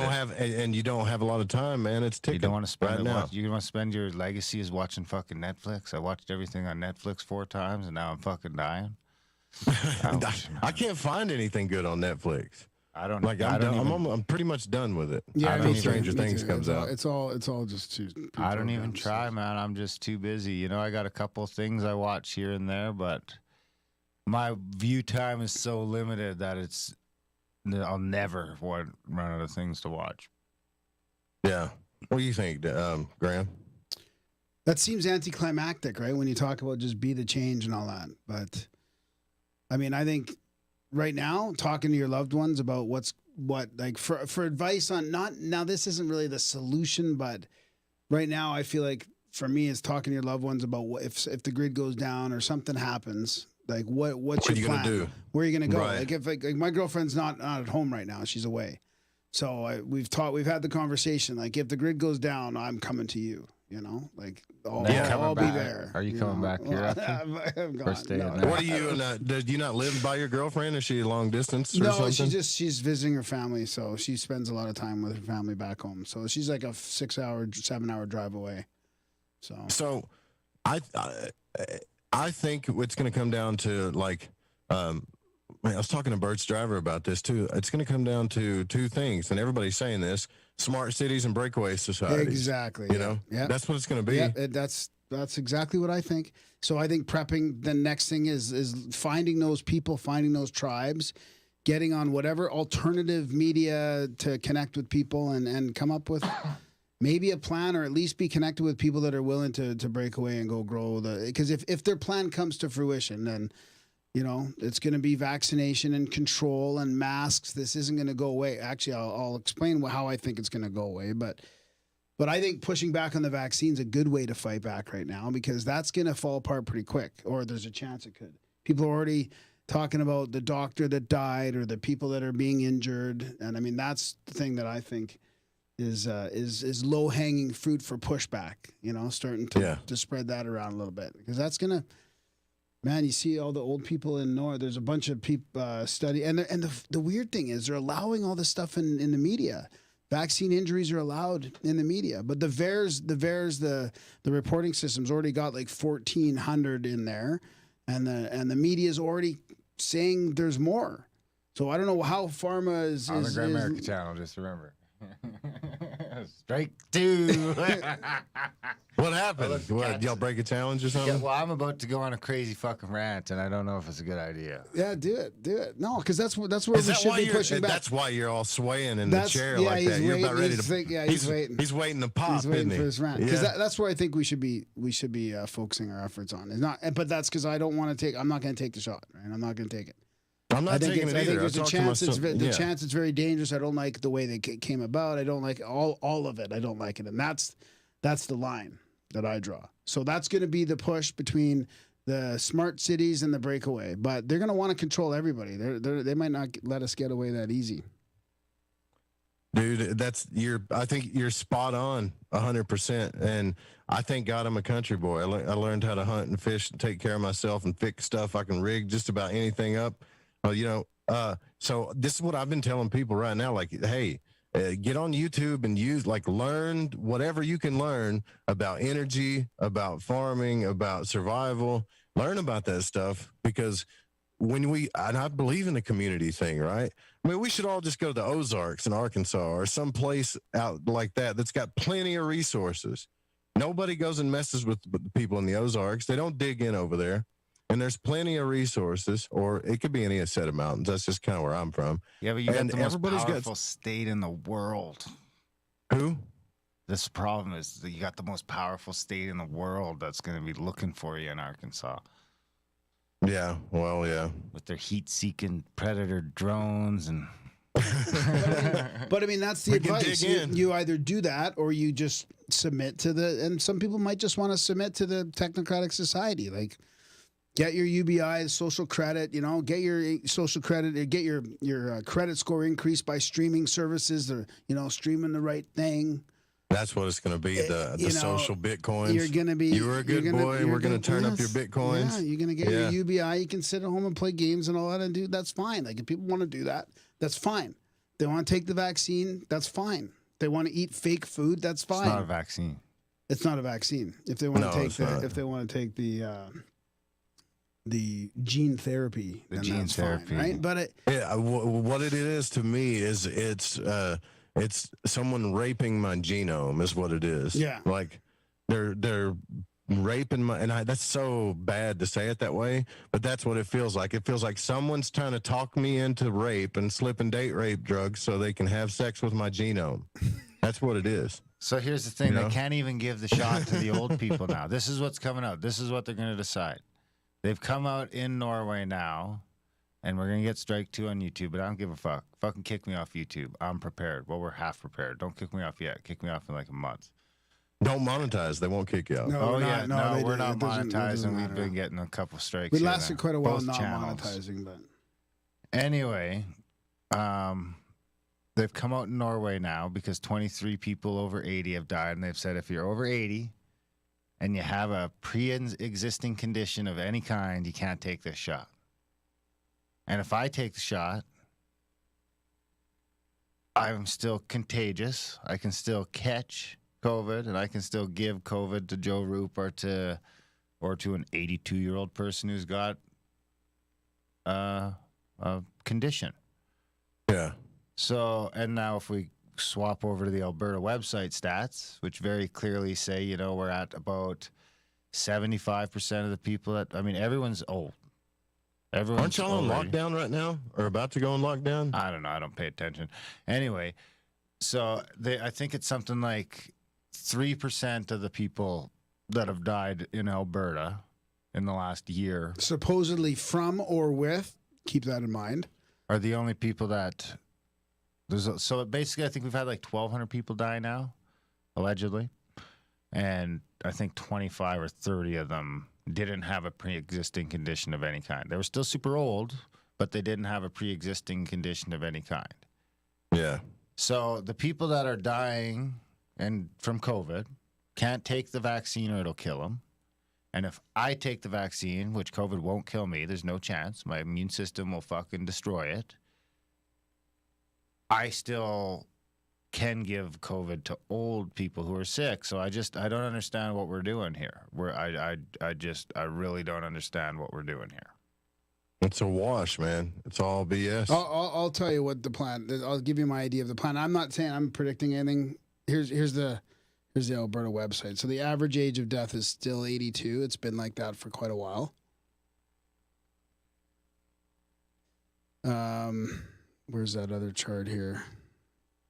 don't have a lot of time, man. It's ticking. You don't want to spend right now. You want to spend your legacy is watching fucking Netflix. I watched everything on Netflix 4 times and now I'm fucking dying. I can't find anything good on Netflix. I'm pretty much done with it. Yeah, I know Stranger Things comes out. It's all just too. I don't even try, man. I'm just too busy. You know, I got a couple of things I watch here and there, but my view time is so limited that I'll never run out of things to watch. Yeah. What do you think, Graham? That seems anticlimactic, right? When you talk about just be the change and all that. But I mean, I think right now, talking to your loved ones about for advice on now this isn't really the solution, but right now I feel like for me is talking to your loved ones about if the grid goes down or something happens, like what's your plan? Gonna do? Where are you gonna go? Right. Like if my girlfriend's not at home right now, she's away. So we've had the conversation, like if the grid goes down, I'm coming to you. You know, like I'll be there. Are you coming back here after? First day. No. What are you? Do you not live by your girlfriend? Is she long distance? Or something? she's visiting her family, so she spends a lot of time with her family back home. So she's like a 7-hour drive away. So I think it's going to come down to like, I was talking to Bert's driver about this too. It's going to come down to 2 things, and everybody's saying this: smart cities and breakaway societies. Exactly. You know, that's what it's going to be. Yeah, that's exactly what I think. So I think prepping. The next thing is finding those people, finding those tribes, getting on whatever alternative media to connect with people and come up with maybe a plan, or at least be connected with people that are willing to break away and go grow because if their plan comes to fruition, then you know it's going to be vaccination and control and masks. This isn't going to go away. Actually, I'll explain how I think it's going to go away, but I think pushing back on the vaccine is a good way to fight back right now because that's going to fall apart pretty quick, or there's a chance it could. People are already talking about the doctor that died or the people that are being injured, and I mean that's the thing that I think is low hanging fruit for pushback. You know, starting to spread that around a little bit because that's gonna. Man, you see all the old people in North. There's a bunch of people study, and the weird thing is they're allowing all this stuff in the media. Vaccine injuries are allowed in the media, but the reporting system's already got like 1,400 in there, and the media's already saying there's more. So I don't know how pharma is on the Grimerica channel. Just remember. Strike 2. What happened? What, y'all break a challenge or something? Yeah, well, I'm about to go on a crazy fucking rant, and I don't know if it's a good idea. Yeah, do it. No, because that's where we should be pushing back. That's why you're all swaying in the chair like that. You're about ready to. He's waiting. He's waiting to pop. He's waiting for his rant because Yeah. that's where I think we should be focusing our efforts on. It's not, but that's because I don't want to take. I'm not going to take the shot, right? I'm not going to take it. I'm not taking it either. I think there's a chance chance it's very dangerous. I don't like the way they came about. I don't like all of it. I don't like it, and that's the line that I draw. So that's going to be the push between the smart cities and the breakaway. But they're going to want to control everybody. They might not let us get away that easy. Dude, I think you're spot on 100%. And I thank God I'm a country boy. I learned how to hunt and fish and take care of myself and fix stuff. I can rig just about anything up. So this is what I've been telling people right now. Like, hey, get on YouTube and learn whatever you can learn about energy, about farming, about survival. Learn about that stuff because and I believe in the community thing, right? I mean, we should all just go to the Ozarks in Arkansas or some place out like that's got plenty of resources. Nobody goes and messes with the people in the Ozarks. They don't dig in over there. And there's plenty of resources, or it could be any set of mountains. That's just kind of where I'm from. Yeah, but you got the most powerful state in the world. Who? This problem is that you got the most powerful state in the world that's going to be looking for you in Arkansas. Yeah. Well, yeah. with their heat-seeking predator drones and. But I mean, that's the We can advice. dig in. You either do that or you just submit to and some people might just want to submit to the technocratic society. Like, get your UBI, social credit, get your social credit, or get your credit score increased by streaming services, or, streaming the right thing. That's what it's going to be, the social bitcoins. You're going to be. You were a good boy. We're going to turn up your bitcoins. Yeah, you're going to get your UBI. You can sit at home and play games and all that, and that's fine. Like, if people want to do that, that's fine. They want to take the vaccine, that's fine. They want to eat fake food, that's fine. It's not a vaccine. It's not a vaccine. If they want to take the gene therapy, then gene that's therapy, fine, right? But what it is to me is it's someone raping my genome is what it is. Yeah. Like they're raping my, and that's so bad to say it that way, but that's what it feels like. It feels like someone's trying to talk me into rape and slipping date rape drugs so they can have sex with my genome. That's what it is. So here's the thing. They can't even give the shot to the old people now. This is what's coming out. This is what they're going to decide. They've come out in Norway now, and we're going to get strike 2 on YouTube, but I don't give a fuck. Fucking kick me off YouTube. I'm prepared. Well, we're half prepared. Don't kick me off yet. Kick me off in like a month. Don't monetize. They won't kick you out. No, we're not monetizing. We've matter. been getting a couple strikes. We here lasted now. quite a while Both not channels. monetizing, but Anyway, they've come out in Norway now because 23 people over 80 have died, and they've said if you're over 80 and you have a pre-existing condition of any kind, you can't take this shot. And if I take the shot, I'm still contagious. I can still catch COVID, and I can still give COVID to Joe Rupe or to an 82-year-old person who's got a condition. Yeah. So, and now if we swap over to the Alberta website stats, which very clearly say, we're at about 75% of the people everyone's old. Aren't y'all on lockdown right now, or about to go on lockdown? I don't know. I don't pay attention. Anyway, so I think it's something like 3% of the people that have died in Alberta in the last year supposedly from or with, keep that in mind, are the only people that so basically I think we've had like 1,200 people die now, allegedly, and I think 25 or 30 of them didn't have a pre-existing condition of any kind. They were still super old, but they didn't have a pre-existing condition of any kind. Yeah. So the people that are dying and from COVID can't take the vaccine or it'll kill them. And if I take the vaccine, which COVID won't kill me, there's no chance. My immune system will fucking destroy it. I still can give COVID to old people who are sick. So I don't understand what we're doing here. I really don't understand what we're doing here. It's a wash, man. It's all BS. I'll tell you what the plan. I'll give you my idea of the plan. I'm not saying I'm predicting anything. Here's the Alberta website. So the average age of death is still 82. It's been like that for quite a while. Where's that other chart here?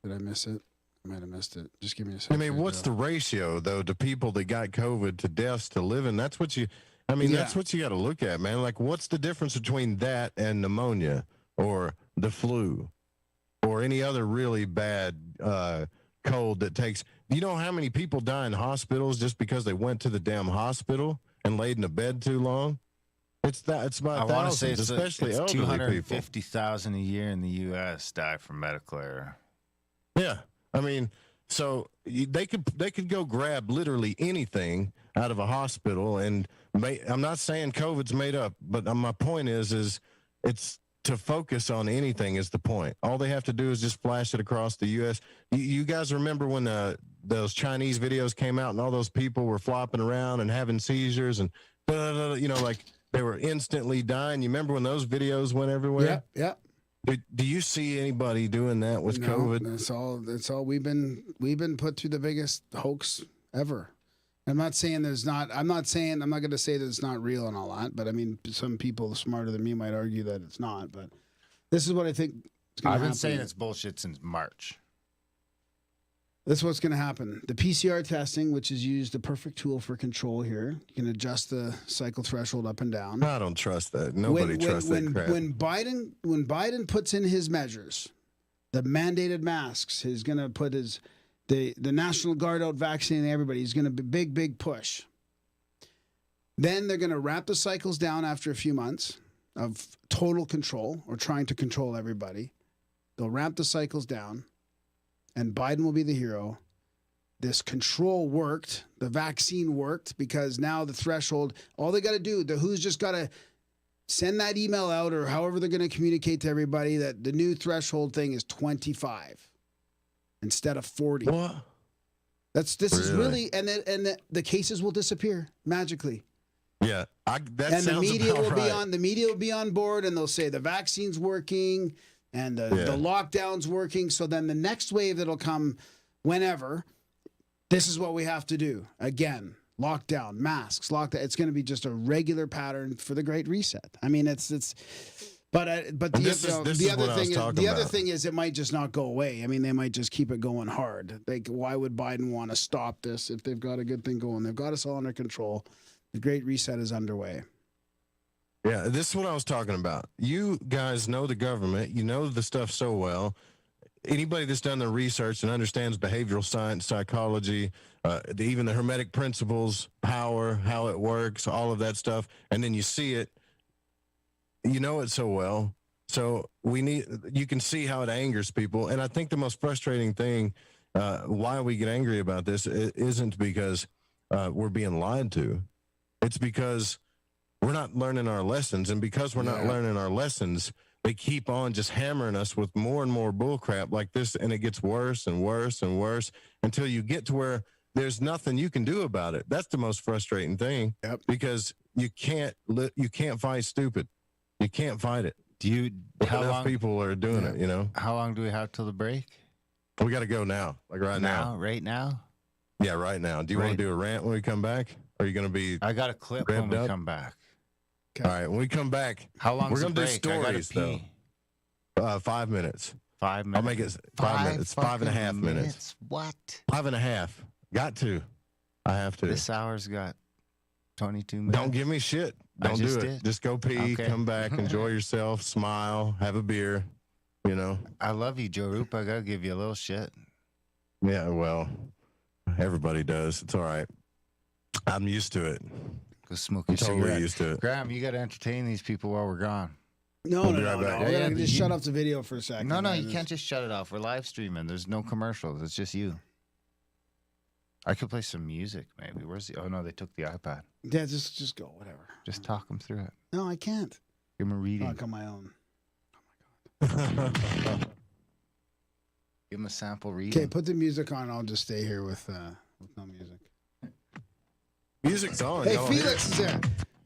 Did I miss it? I might have missed it. Just give me a second. I mean, what's the ratio though to people that got COVID to deaths to living? That's what you. I mean, that's what you got to look at, man. Like, what's the difference between that and pneumonia or the flu or any other really bad cold that takes? You know how many people die in hospitals just because they went to the damn hospital and laid in a bed too long? It's about thousands, especially elderly people. 250,000 a year in the U.S. die from medical error. Yeah, I mean, so they could go grab literally anything out of a hospital, and I'm not saying COVID's made up, but my point is it's to focus on anything is the point. All they have to do is just flash it across the U.S. You guys remember when those Chinese videos came out and all those people were flopping around and having seizures and like they were instantly dying. You remember when those videos went everywhere? Yeah. Do you see anybody doing that with COVID? That's all. We've been put through the biggest hoax ever. I'm not saying I'm not going to say that it's not real and all that, but I mean, some people smarter than me might argue that it's not, but this is what I think is going to happen. I've been saying it's bullshit since March. This is what's going to happen. The PCR testing, which is used the perfect tool for control here. You can adjust the cycle threshold up and down. I don't trust that. Nobody trusts that crap. When Biden puts in his measures, the mandated masks, he's going to put the National Guard out vaccinating everybody. He's going to be big push. Then they're going to wrap the cycles down after a few months of total control or trying to control everybody. They'll ramp the cycles down. And Biden will be the hero. This control worked. The vaccine worked because now the threshold, all they got to do, the WHO's just got to send that email out or however they're going to communicate to everybody that the new threshold thing is 25 instead of 40. What? This is really, and the cases will disappear magically. Yeah, that and sounds the media about will right. the media will be on board, and they'll say the vaccine's working. And the lockdown's working. So then the next wave that'll come whenever, this is what we have to do. Again, lockdown, masks, lockdown. It's going to be just a regular pattern for the Great Reset. I mean, but the other thing is it might just not go away. I mean, they might just keep it going hard. Why would Biden want to stop this if they've got a good thing going? They've got us all under control. The Great Reset is underway. Yeah, this is what I was talking about. You guys know the government. You know the stuff so well. Anybody that's done the research and understands behavioral science, psychology, even the hermetic principles, power, how it works, all of that stuff, and then you see it, you know it so well. So you can see how it angers people. And I think the most frustrating thing, why we get angry about this, isn't because we're being lied to. It's because we're not learning our lessons, and because we're not learning our lessons, they keep on just hammering us with more and more bullcrap like this, and it gets worse and worse and worse until you get to where there's nothing you can do about it. That's the most frustrating thing, because you can't fight stupid. You can't fight it. How long people are doing it? You know. How long do we have till the break? We got to go now, like right now. Right now. Yeah, right now. Do you want to do a rant when we come back? Or are you going to be? I got a clip when we come back. Okay. All right, when we come back, how long? We're going to do stories though. 5 minutes. 5 minutes. I'll make it 5 minutes. 5.5 minutes. What? 5.5. Got to. I have to. This hour's got 22 minutes. Don't give me shit. Don't do it. Did. Just go pee, come back, enjoy yourself, smile, have a beer. You know. I love you, Joe Rupe. I gotta give you a little shit. Yeah, well, everybody does. It's all right. I'm used to it. Go smoke your cigarette. Totally used to it. Graham, you got to entertain these people while we're gone. No. Yeah, just shut off the video for a second. No, you can't just shut it off. We're live streaming. There's no commercials. It's just you. I could play some music, maybe. Oh, no, they took the iPad. Yeah, just go, whatever. Just talk them through it. No, I can't. Give them a reading. Talk on my own. Oh, my God. Give them a sample reading. Okay, put the music on. I'll just stay here with no music. Music's on. Hey, Felix is here.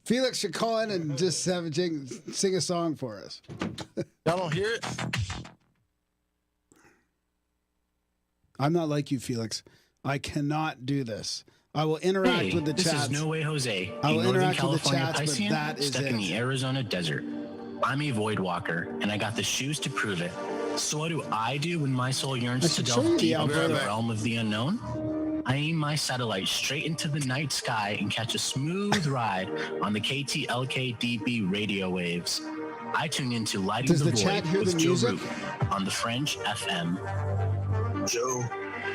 Felix should call in and just sing a song for us. Y'all don't hear it? I'm not like you, Felix. I cannot do this. I will interact with the chats. This is No Way Jose. I will Northern interact with the California chats, but Piscean that is stuck in the it. Arizona desert. I'm a void walker, and I got the shoes to prove it. So what do I do when my soul yearns to delve deep into the realm of the unknown? I aim my satellite straight into the night sky and catch a smooth ride on the KTLK-DB radio waves. I tune into Lighting the Void with Joe Rupe on the Fringe FM. Joe,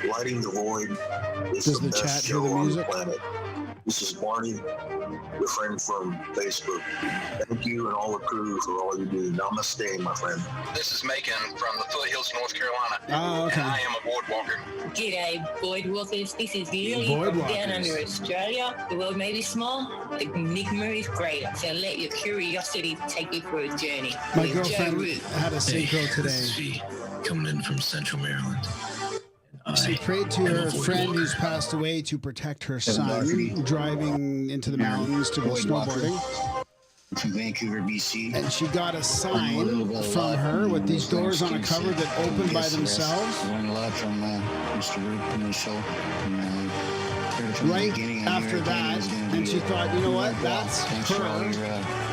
Lighting the Void is the best show on the planet. This is Barney, your friend from Facebook. Thank you and all the crew for all you do. Namaste, my friend. This is Macon from the foothills of North Carolina. Oh, okay. And I am a void walker. G'day, void walkers. This is Lily from down under Australia. The world may be small, the enigma is greater. So let your curiosity take you for a journey. My girlfriend had a synchro today. This is V, coming in from Central Maryland. She prayed to her friend who's passed away to protect her son driving into the mountains to go snowboarding. From Vancouver, BC. And she got a sign from her with these doors on a cover that open by themselves. I learned a lot from Mr. Rupe and myself. Here to right after that, and she thought, you know what, that's her.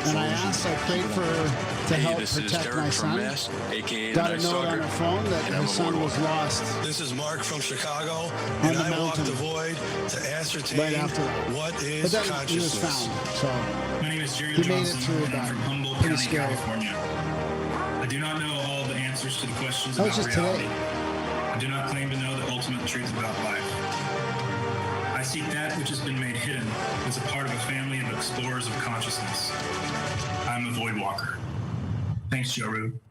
And I prayed for her to help protect my son. Got a note on her phone that her son was lost. This is Mark from Chicago, On and the I walked mountain. the void to ascertain Right after that. what But is then he was consciousness. found, so My name is Jerry he made it Johnson, through and I'm that. from Humboldt Pretty County, scary. California. I do not know all the answers to the questions That was about just reality. today. I do not claim to know the ultimate truth about life. I seek that which has been made hidden as a part of a family of explorers of consciousness. I'm a void walker. Thanks, Joe Rupe.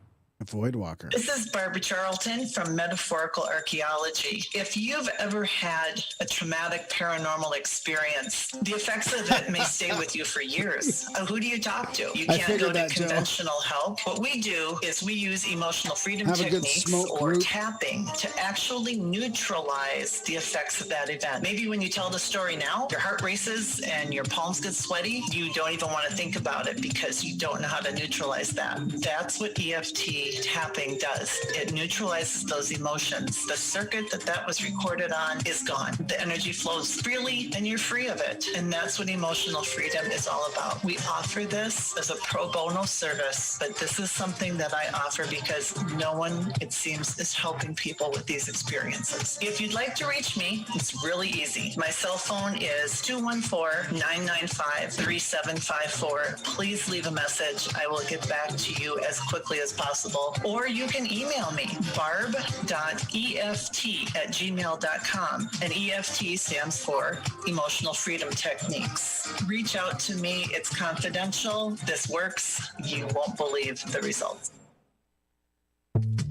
A void walker. This is Barbara Charlton from Metaphorical Archaeology. If you've ever had a traumatic paranormal experience, the effects of it may stay with you for years. Who do you talk to? You I can't go figured to that, Joe. conventional help. What we do is we use emotional freedom Have a good techniques smoke or group. tapping to actually neutralize the effects of that event. Maybe when you tell the story now, your heart races and your palms get sweaty. You don't even want to think about it because you don't know how to neutralize that. That's what EFT tapping does. It neutralizes those emotions. The circuit that was recorded on is gone. The energy flows freely and you're free of it. And that's what emotional freedom is all about. We offer this as a pro bono service, but this is something that I offer because no one, it seems, is helping people with these experiences. If you'd like to reach me, it's really easy. My cell phone is 214-995-3754. Please leave a message. I will get back to you as quickly as possible. Or you can email me, barb.eft@gmail.com. And EFT stands for Emotional Freedom Techniques. Reach out to me. It's confidential. This works. You won't believe the results.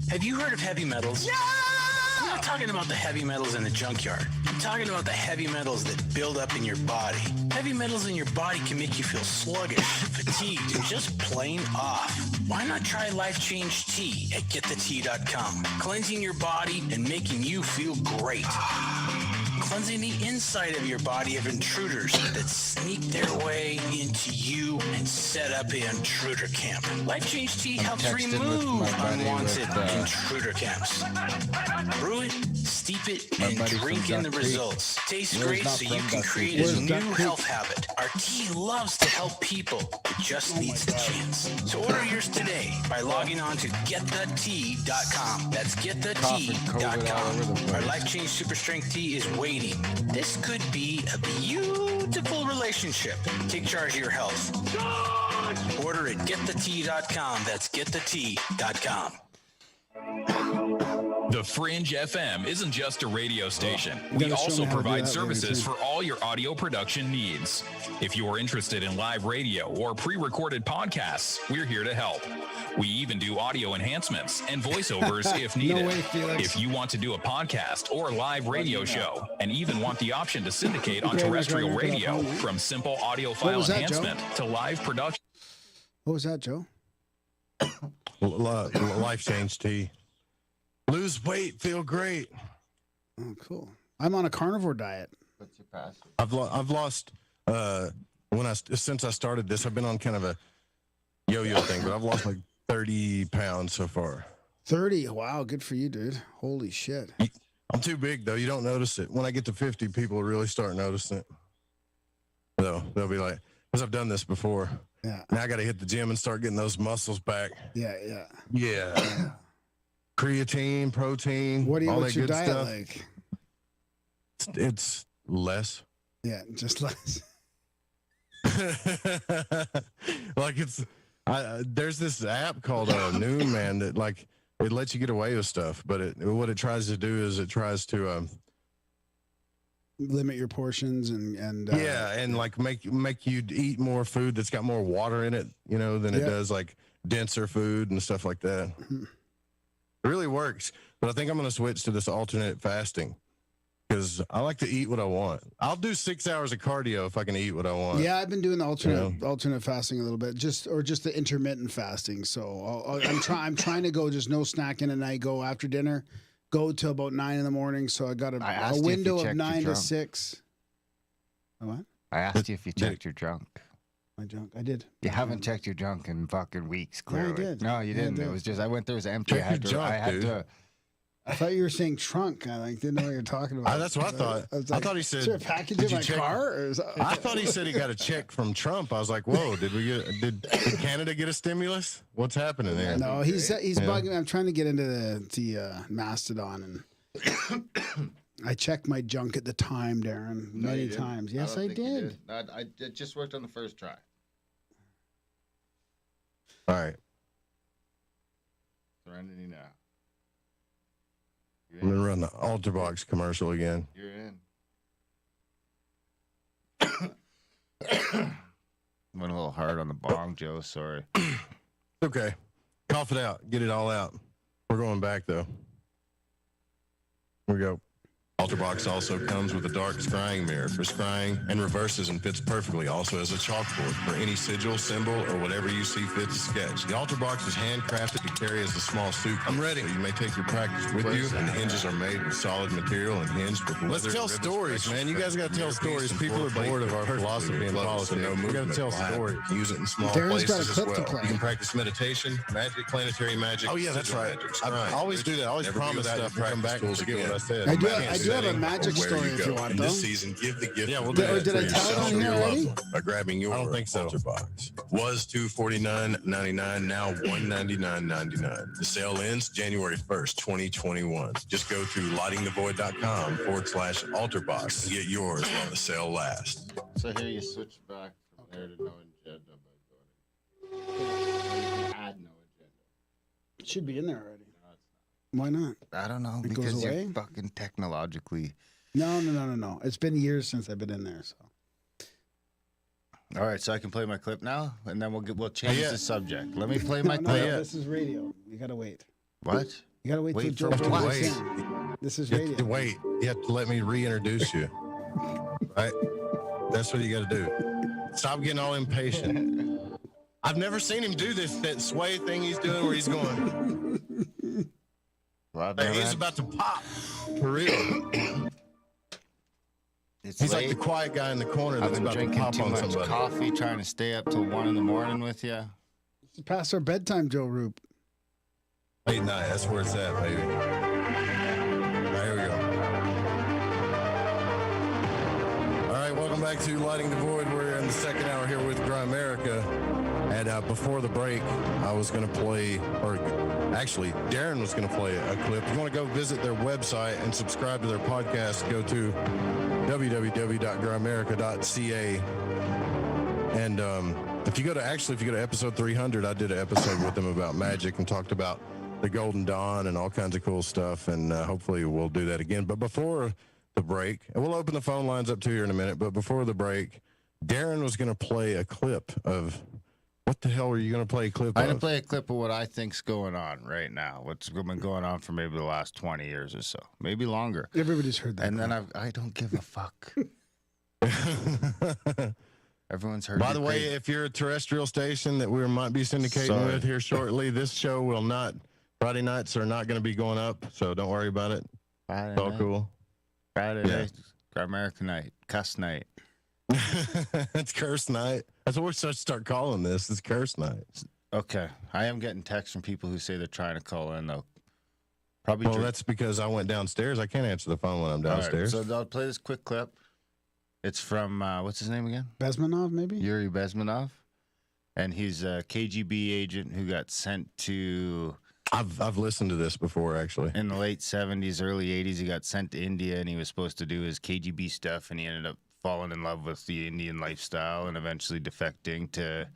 Have you heard of heavy metals? I'm not talking about the heavy metals in the junkyard. I'm talking about the heavy metals that build up in your body. Heavy metals in your body can make you feel sluggish, fatigued, and just plain off. Why not try Life Change Tea at getthetea.com? Cleansing your body and making you feel great. Cleansing the inside of your body of intruders that sneak their way into you and set up an intruder camp. Life Change Tea helps remove unwanted intruder camps. Brew it, steep it, and drink in the results. Tastes great so you can create a new health habit. Our tea loves to help people. It just needs the chance. So order yours today by logging on to getthetea.com. That's getthetea.com. Our Life Change Super Strength Tea is waiting. This could be a beautiful relationship. Take charge of your health. Order at getthetea.com. That's getthetea.com. The Fringe FM isn't just a radio station. We also provide services for all your audio production needs. If you are interested in live radio or pre-recorded podcasts, we're here to help. We even do audio enhancements and voiceovers if needed. If you want to do a podcast or live radio show and even want the option to syndicate on terrestrial radio, from simple audio file enhancement to live production. What was that, Joe? Life Change Tea. Lose weight, feel great. Oh, cool. I'm on a carnivore diet. What's your pass? I've lost since I started this. I've been on kind of a yo-yo thing, but I've lost like 30 pounds so far. 30? Wow, good for you, dude. Holy shit. I'm too big though. You don't notice it. When I get to 50, people really start noticing it. So they'll be like, because I've done this before. Yeah. Now I got to hit the gym and start getting those muscles back. Yeah. Yeah. Creatine, protein, all that what's your good diet stuff. like? It's less. Yeah, just less. Like there's this app called Noon Man that like it lets you get away with stuff, but what it tries to do is it tries to limit your portions and and like make you eat more food that's got more water in it, than it does like denser food and stuff like that. It really works, but I think I'm going to switch to this alternate fasting because I like to eat what I want. I'll do 6 hours of cardio if I can eat what I want. Yeah, I've been doing the alternate fasting a little bit, just the intermittent fasting. So I'm trying to go just no snacking at night. Go after dinner, go till about 9 in the morning. So I got a window of 9 to 6. What? I asked you if you checked your junk. My junk. I did. You haven't checked your junk in fucking weeks, clearly. I did. No, you didn't. It was just I went there, it was empty. Check your junk, I thought you were saying trunk. I didn't know what you were talking about. That's what I thought. I thought he said, is there a package in my car? Or I thought he said he got a check from Trump. I was like, whoa, did Canada get a stimulus? What's happening there? No, he's bugging me. I'm trying to get into the Mastodon, and I checked my junk at the time, Darren, many times. Yes, I did. It just worked on the first try. All right. Serenity now. I'm going to run the Ultrabox commercial again. You're in. Went a little hard on the bong, Joe. Sorry. Okay. Cough it out. Get it all out. We're going back, though. Here we go. Ultrabox also comes with a dark scrying mirror for scrying and reverses and fits perfectly. Also has a chalkboard for any sigil, symbol, or whatever you see fit to sketch. The Ultrabox is handcrafted to carry as a small suit. I'm ready. So you may take your practice with you, and the hinges are made with solid material and hinged with leather. Let's tell stories, man. You guys got to tell stories. People are bored of our philosophy and policy. We got to tell stories. Use it in small places as well. You can practice meditation, magic, planetary magic. Oh yeah, that's right. I always do that. I always promise stuff and come back and forget what I said. I do have a magic story if you want, though. This season, give the gift. Yeah, we'll did I tell it on here already? By grabbing your Ultrabox. Was $249.99, now $199.99. The sale ends January 1st, 2021. Just go to lightingthevoid.com/Ultrabox and get yours while the sale lasts. So here you switch back from there to no agenda by going. Add no agenda. It should be in there already. Why not? I don't know. Because you're fucking technologically. No. It's been years since I've been in there. So. All right, so I can play my clip now, and then we'll change the subject. Let me play my clip. No, this is radio. You gotta wait. What? You gotta wait till Joe what? This is radio. Wait. You have to let me reintroduce you. Right? That's what you got to do. Stop getting all impatient. I've never seen him do that sway thing he's doing where he's going. He's about to pop. For real. He's like the quiet guy in the corner that's about to pop on somebody. I've been drinking too much coffee, trying to stay up till 1 a.m. with you. It's past our bedtime, Joe Rupe. Late night, that's where it's at, baby. All right, here we go. All right, welcome back to Lighting the Void. We're in the second hour here with Grimerica. And before the break, I was going to play, or actually, Darren was going to play a clip. If you want to go visit their website and subscribe to their podcast, go to www.grimerica.ca. And if you go to episode 300, I did an episode with them about magic and talked about the Golden Dawn and all kinds of cool stuff. And hopefully we'll do that again. But before the break, and we'll open the phone lines up to you in a minute. But before the break, Darren was going to play a clip of. What the hell are you going to play a clip of? I'm going to play a clip of what I think's going on right now. What's been going on for maybe the last 20 years or so. Maybe longer. Everybody's heard that. And then I don't give a fuck. Everyone's heard By the way, if you're a terrestrial station that we might be syndicating with here shortly, this show will not, Friday nights are not going to be going up, so don't worry about it. It's all cool. Friday night, Grimerica night, cuss night. It's curse night. That's what we're supposed to start calling this. It's curse night. Okay. I am getting texts from people who say they're trying to call in, though. Well, that's because I went downstairs. I can't answer the phone when I'm downstairs. Right, so I'll play this quick clip. It's from, what's his name again? Bezmenov, maybe? Yuri Bezmenov. And he's a KGB agent who got sent to... I've listened to this before, actually. In the late 70s, early 80s, he got sent to India, and he was supposed to do his KGB stuff, and he ended up falling in love with the Indian lifestyle and eventually defecting to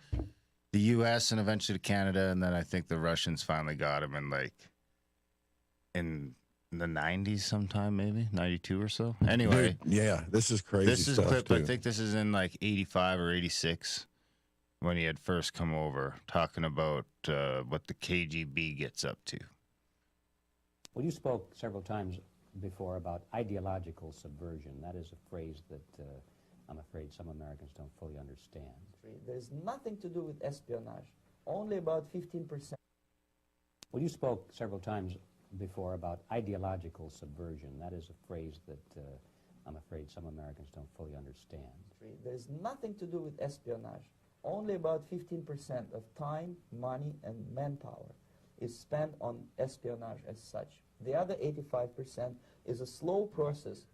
the U.S. and eventually to Canada. And then I think the Russians finally got him in the 90s sometime, maybe 92 or so. Anyway. Dude, yeah, this is crazy. This is clip, I think this is in like 85 or 86 when he had first come over talking about what the KGB gets up to. Well, you spoke several times before about ideological subversion. That is a phrase that I'm afraid some Americans don't fully understand. There's nothing to do with espionage, only about 15%. Well, you spoke several times before about ideological subversion. That is a phrase that I'm afraid some Americans don't fully understand. There's nothing to do with espionage, only about 15% of time, money, and manpower. is spent on espionage as such. The other 85% is a slow process,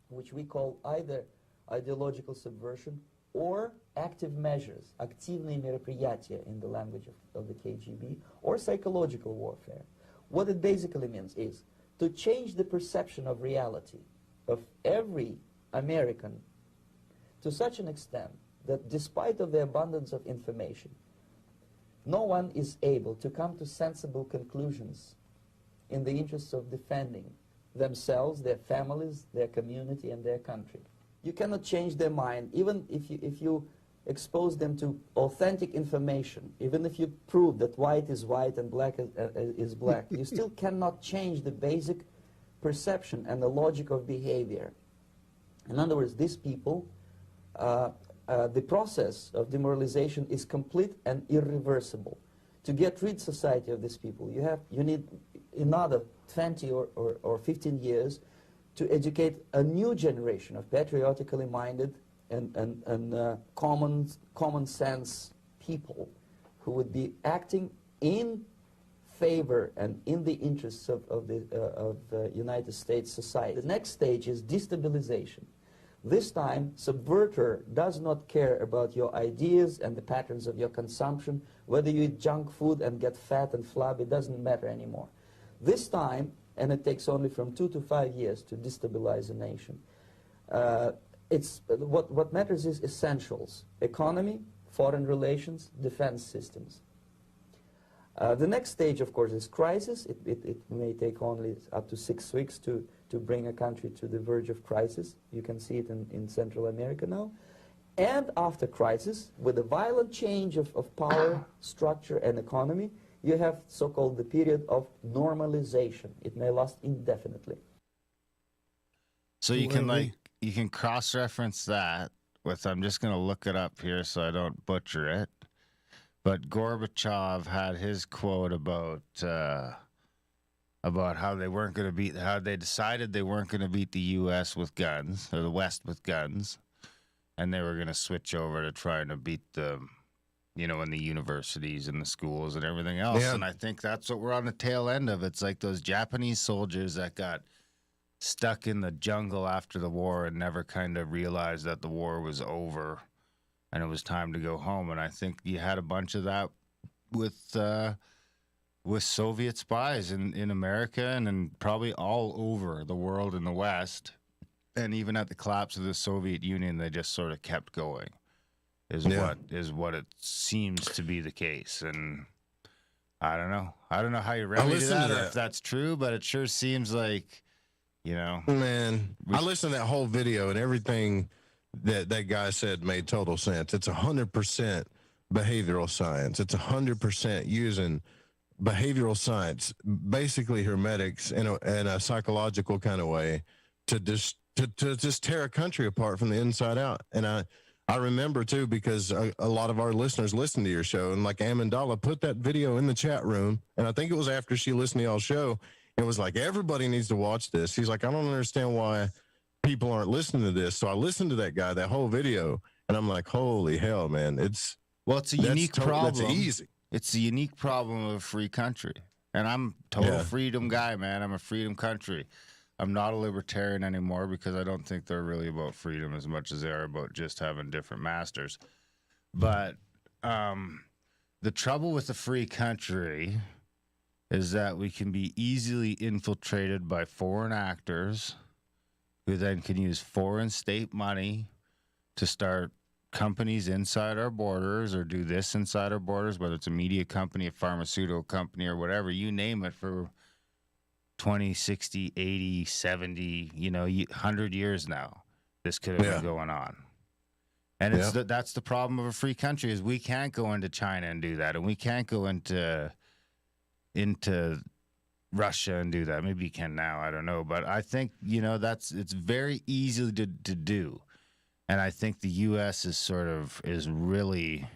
which we call either ideological subversion or active measures, активные мероприятия in the language of the KGB, or psychological warfare. What it basically means is to change the perception of reality of every American to such an extent that despite of the abundance of information, no one is able to come to sensible conclusions in the interests of defending themselves, their families, their community, and their country. You cannot change their mind, even if you expose them to authentic information, even if you prove that white is white and black is black, you still cannot change the basic perception and the logic of behavior. In other words, these people, the process of demoralization is complete and irreversible. To get rid society of these people, you need another 20 or 15 years to educate a new generation of patriotically minded and common sense people who would be acting in favor and in the interests of the United States society. The next stage is destabilization. This time, subverter does not care about your ideas and the patterns of your consumption. Whether you eat junk food and get fat and flabby, it doesn't matter anymore. This time, and it takes only from 2 to 5 years to destabilize a nation, what matters is essentials: economy, foreign relations, defense systems. The next stage, of course, is crisis. It may take only up to 6 weeks to bring a country to the verge of crisis. You can see it in Central America now. And after crisis, with a violent change of power, structure, and economy, you have so-called the period of normalization. It may last indefinitely. So you can cross-reference that with, I'm just going to look it up here so I don't butcher it. But Gorbachev had his quote about how they weren't going to beat, how they decided they weren't going to beat the U.S. with guns, or the West with guns, and they were going to switch over to trying to beat them, in the universities and the schools and everything else. Yeah. And I think that's what we're on the tail end of. It's like those Japanese soldiers that got stuck in the jungle after the war and never kind of realized that the war was over and it was time to go home. And I think you had a bunch of that with Soviet spies in America and probably all over the world in the West. And even at the collapse of the Soviet Union, they just sort of kept going, is what it seems to be the case. And I don't know how you remedy that or if that's true, but it sure seems like, Man, I listened to that whole video and everything that guy said made total sense. It's 100% behavioral science. It's 100% using behavioral science, basically hermetics in a psychological kind of way to just tear a country apart from the inside out. And I remember too, because a lot of our listeners listen to your show, and like Amandala put that video in the chat room, and I think it was after she listened to y'all's show. It was like, everybody needs to watch this. He's like, I don't understand why people aren't listening to this. So I listened to that guy, that whole video, and I'm like, holy hell, man. It's a unique problem. That's easy. It's a unique problem of a free country. And I'm a total freedom guy, man. I'm a freedom country. I'm not a libertarian anymore because I don't think they're really about freedom as much as they are about just having different masters. But the trouble with a free country is that we can be easily infiltrated by foreign actors who then can use foreign state money to start companies inside our borders or do this inside our borders, whether it's a media company, a pharmaceutical company, or whatever, you name it, for 20, 60, 80, 70, 100 years now. This could have been going on. And that's the problem of a free country, is we can't go into China and do that, and we can't go into Russia and do that. Maybe you can now, I don't know. But I think, it's very easy to do. And I think the U.S. is really,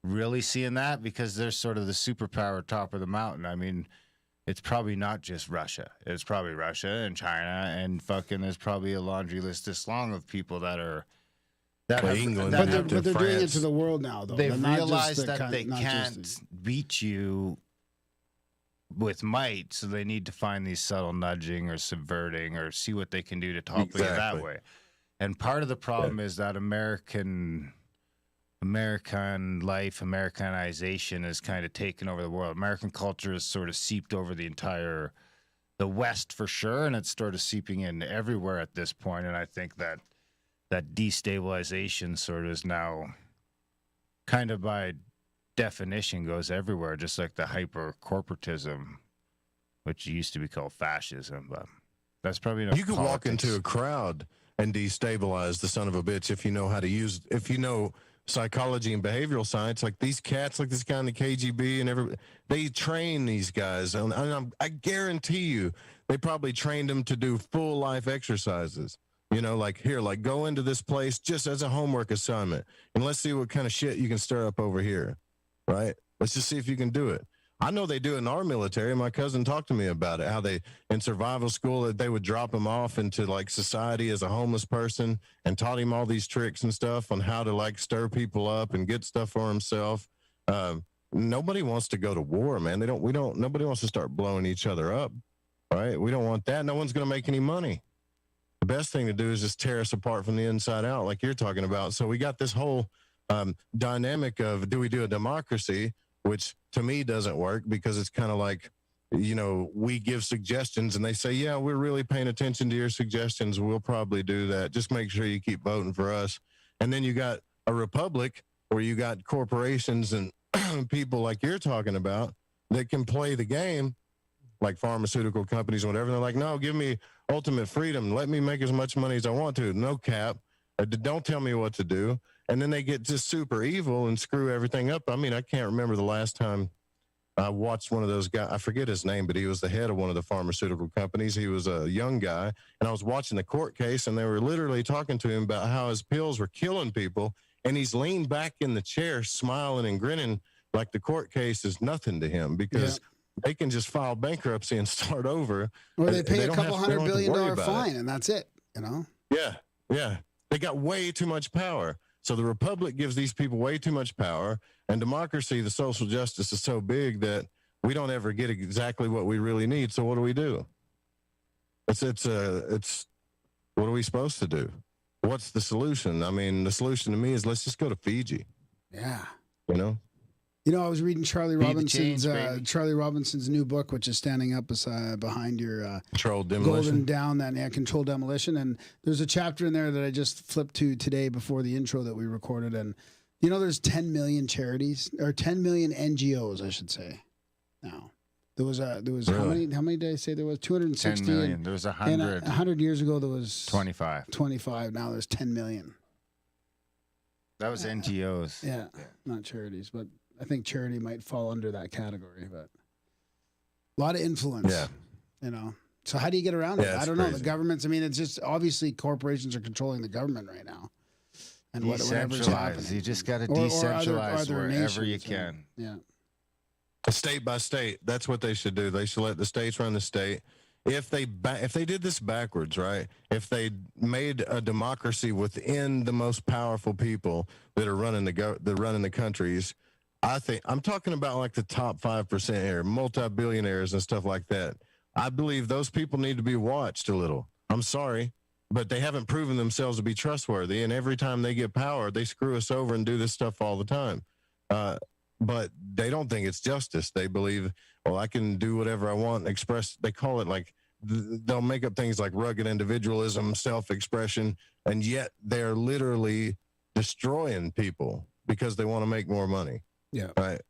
really seeing that, because they're sort of the superpower top of the mountain. I mean, it's probably not just Russia. It's probably Russia and China and there's probably a laundry list this long of people that are England. But they're doing it to the world now, though. They've realized that they can't beat you with might, so they need to find these subtle nudging or subverting or see what they can do to topple you that way. And part of the problem is that American life, Americanization has kind of taken over the world. American culture has sort of seeped over the West for sure, and it's sort of seeping in everywhere at this point. And I think that destabilization sort of is now kind of by definition goes everywhere, just like the hyper-corporatism, which used to be called fascism. But that's probably enough. You could walk into a crowd and destabilize the son of a bitch if you know how to use, if you know psychology and behavioral science. Like these cats, like this guy in the KGB and they train these guys. And I guarantee you, they probably trained them to do full life exercises. You know, like here, like go into this place just as a homework assignment, and let's see what kind of shit you can stir up over here, right? Let's just see if you can do it. I know they do it in our military. My cousin talked to me about it, how they, in survival school, they would drop him off into like society as a homeless person and taught him all these tricks and stuff on how to like stir people up and get stuff for himself. Nobody wants to go to war, man. Nobody wants to start blowing each other up, right? We don't want that. No one's going to make any money. The best thing to do is just tear us apart from the inside out, like you're talking about. So we got this whole dynamic of, do we do a democracy, which to me doesn't work, because it's kind of like, you know, we give suggestions and they say, yeah, we're really paying attention to your suggestions. We'll probably do that. Just make sure you keep voting for us. And then you got a republic where you got corporations and people like you're talking about that can play the game, like pharmaceutical companies or whatever. They're like, no, give me ultimate freedom. Let me make as much money as I want to. No cap. Don't tell me what to do. And then they get just super evil and screw everything up. I mean, I can't remember the last time I watched one of those guys. I forget his name, but he was the head of one of the pharmaceutical companies. He was a young guy. And I was watching the court case, and they were literally talking to him about how his pills were killing people. And he's leaned back in the chair, smiling and grinning like the court case is nothing to him, because they can just file bankruptcy and start over. Or they pay a couple $100 billion fine, and that's it, you know? Yeah. They got way too much power. So the republic gives these people way too much power, and democracy, the social justice is so big that we don't ever get exactly what we really need. So what do? It's what are we supposed to do? What's the solution? I mean, the solution to me is let's just go to Fiji. Yeah. You know? You know, I was reading Charlie Robinson's new book, which is standing up behind your Controlled Demolition. Golden Dawn, Controlled Demolition. And there's a chapter in there that I just flipped to today before the intro that we recorded. And, you know, there's 10 million charities, or 10 million NGOs, I should say. Now, there was really? how many did I say there was? 260 10 million. There was 100. And 100 years ago, there was 25. 25. Now there's 10 million. That was NGOs. Yeah, not charities, but I think charity might fall under that category, but a lot of influence. Yeah. You know. So how do you get around it? I don't know. Crazy. The governments, I mean, it's just obviously corporations are controlling the government right now. And whatever's happening. You just got to decentralize other wherever nations, you can. Yeah. State by state. That's what they should do. They should let the states run the state. If they did this backwards, right? If they made a democracy within the most powerful people that are running the countries, I think I'm talking about like the top 5% here, multi-billionaires and stuff like that. I believe those people need to be watched a little. I'm sorry, but they haven't proven themselves to be trustworthy. And every time they get power, they screw us over and do this stuff all the time. But they don't think it's justice. They believe, well, I can do whatever I want and express. They call it like, they'll make up things like rugged individualism, self-expression, and yet they're literally destroying people because they want to make more money. Yeah. Right.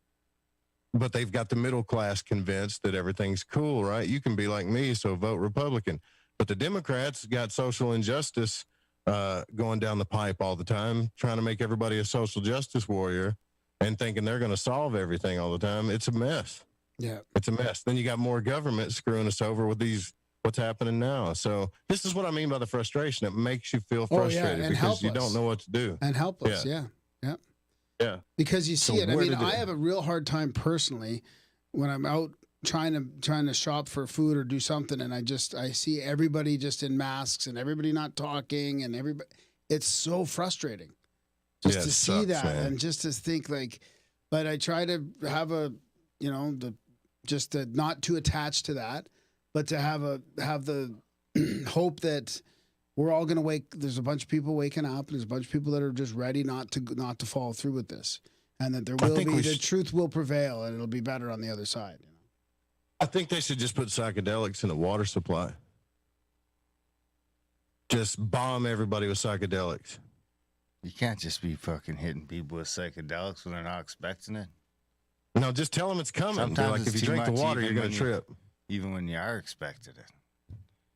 But they've got the middle class convinced that everything's cool, right? You can be like me, so vote Republican. But the Democrats got social injustice going down the pipe all the time, trying to make everybody a social justice warrior and thinking they're going to solve everything all the time. It's a mess. Yeah. It's a mess. Then you got more government screwing us over with what's happening now. So this is what I mean by the frustration. It makes you feel frustrated because you don't know what to do. And helpless, yeah. Yeah. Because you see it. I mean, I have a real hard time personally when I'm out trying to shop for food or do something, and I see everybody just in masks and everybody not talking and everybody. It's so frustrating just to see that, man. And just to think like. But I try to have the just to not too attached to that, but to have the hope that we're all going to wake. There's a bunch of people waking up. There's a bunch of people that are just ready not to follow through with this, and that there will be the truth will prevail, and it'll be better on the other side. You know? I think they should just put psychedelics in the water supply. Just bomb everybody with psychedelics. You can't just be fucking hitting people with psychedelics when they're not expecting it. No, just tell them it's coming. Sometimes like, it's if you too drink the much water, even you're going when to trip. Even when you are expecting it.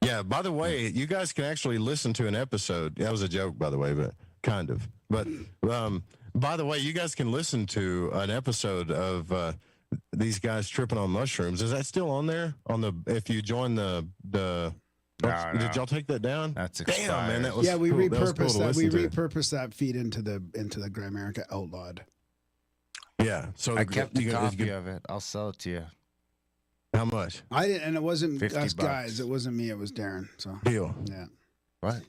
Yeah, by the way, you guys can actually listen to an episode. That was a joke, by the way, but kind of. But by the way, you guys can listen to an episode of these guys tripping on mushrooms. Is that still on there? If you join the No. Did y'all take that down? That's expired. Damn, man, that was we cool. repurposed that. We repurposed that feed into the Grimerica Outlawed. Yeah, so I kept a copy of it. I'll sell it to you. How much? I didn't, and it wasn't us $50. guys. It wasn't me. It was Darren. So deal. Yeah. What?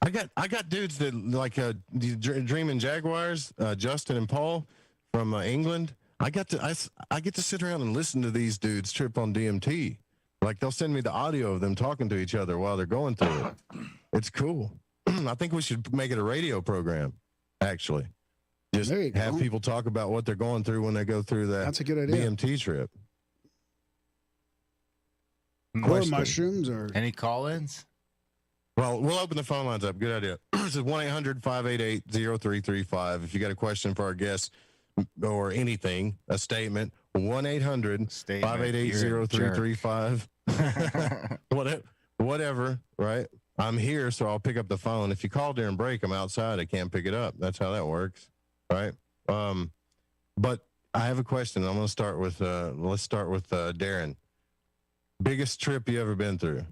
I got dudes that like Dreaming Jaguars, Justin and Paul from England. I get to sit around and listen to these dudes trip on DMT. Like they'll send me the audio of them talking to each other while they're going through it. It's cool. I think we should make it a radio program. Actually, just have people talk about what they're going through when they go through that. That's a good idea. DMT trip. Or mushrooms or any call-ins? Well, we'll open the phone lines up. Good idea. This is 1-800-588-0335. If you got a question for our guests or anything, a statement, 1-800-588-0335. Whatever, right? I'm here, so I'll pick up the phone. If you call during break, I'm outside. I can't pick it up. That's how that works, right? But I have a question. I'm going to start with, let's start with Darren. Biggest trip you ever been through?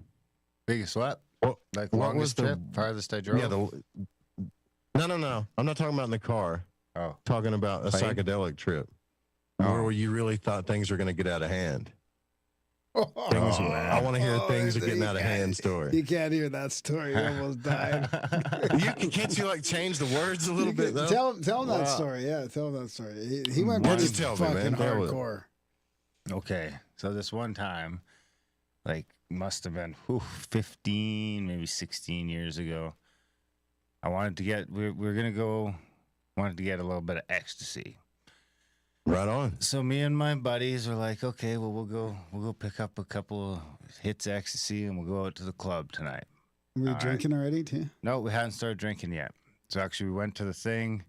Biggest what? Like what longest was trip? Farthest I drove? Yeah, no. I'm not talking about in the car. Oh. Talking about a psychedelic trip. Where you really thought things were going to get out of hand. I want to hear things are getting out of hand story. You can't hear that story. You almost died. Can't you like change the words a little bit though? Tell him that story. Yeah, tell him that story. He went pretty fucking hardcore. Okay, so this one time, like must have been 15, maybe 16 years ago. I wanted to get wanted to get a little bit of ecstasy. Right on. So me and my buddies were like, okay, well we'll go pick up a couple of hits of ecstasy and we'll go out to the club tonight. Were you drinking already too? No, we hadn't started drinking yet. So actually we went to the thing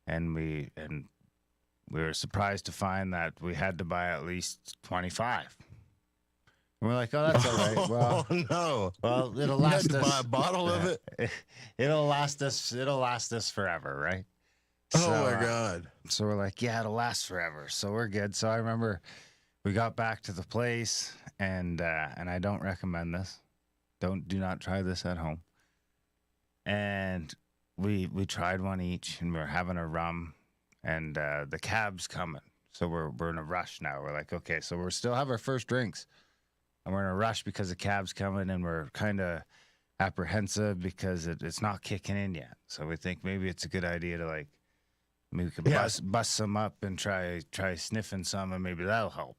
and we were surprised to find that we had to buy at least 25. And we're like, oh, that's all right. Well, no. Well, it'll last us. You had to buy a bottle of it? It'll last us forever, right? Oh my God. So we're like, yeah, it'll last forever. So we're good. So I remember we got back to the place and I don't recommend this. Do not try this at home. And we tried one each and we're having a rum and the cab's coming. So we're in a rush now. We're like, okay, so we're still have our first drinks and we're in a rush because the cab's coming and we're kind of apprehensive because it's not kicking in yet. So we think maybe it's a good idea to like, maybe we could bust some up and try sniffing some and maybe that'll help.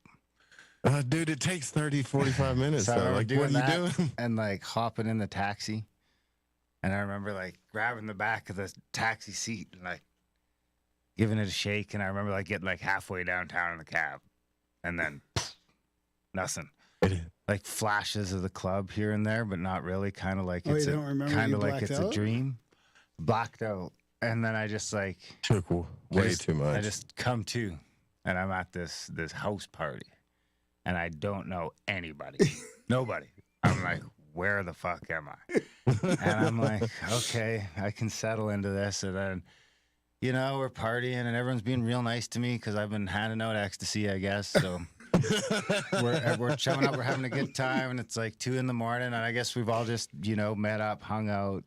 Dude, it takes 30, 45 minutes. So though. Like, what are you doing? And like hopping in the taxi. And I remember like grabbing the back of the taxi seat and like giving it a shake. And I remember like getting like halfway downtown in the cab and then nothing. Like flashes of the club here and there, but not really. Kind of like it's a dream. Blacked out. And then I just like took way too much. I just come to, and I'm at this house party, and I don't know anybody, nobody. I'm like, where the fuck am I? And I'm like, okay, I can settle into this. And then, we're partying, and everyone's being real nice to me because I've been handing out ecstasy, I guess. So we're chumming up, we're having a good time, and it's like 2 a.m, and I guess we've all just met up, hung out.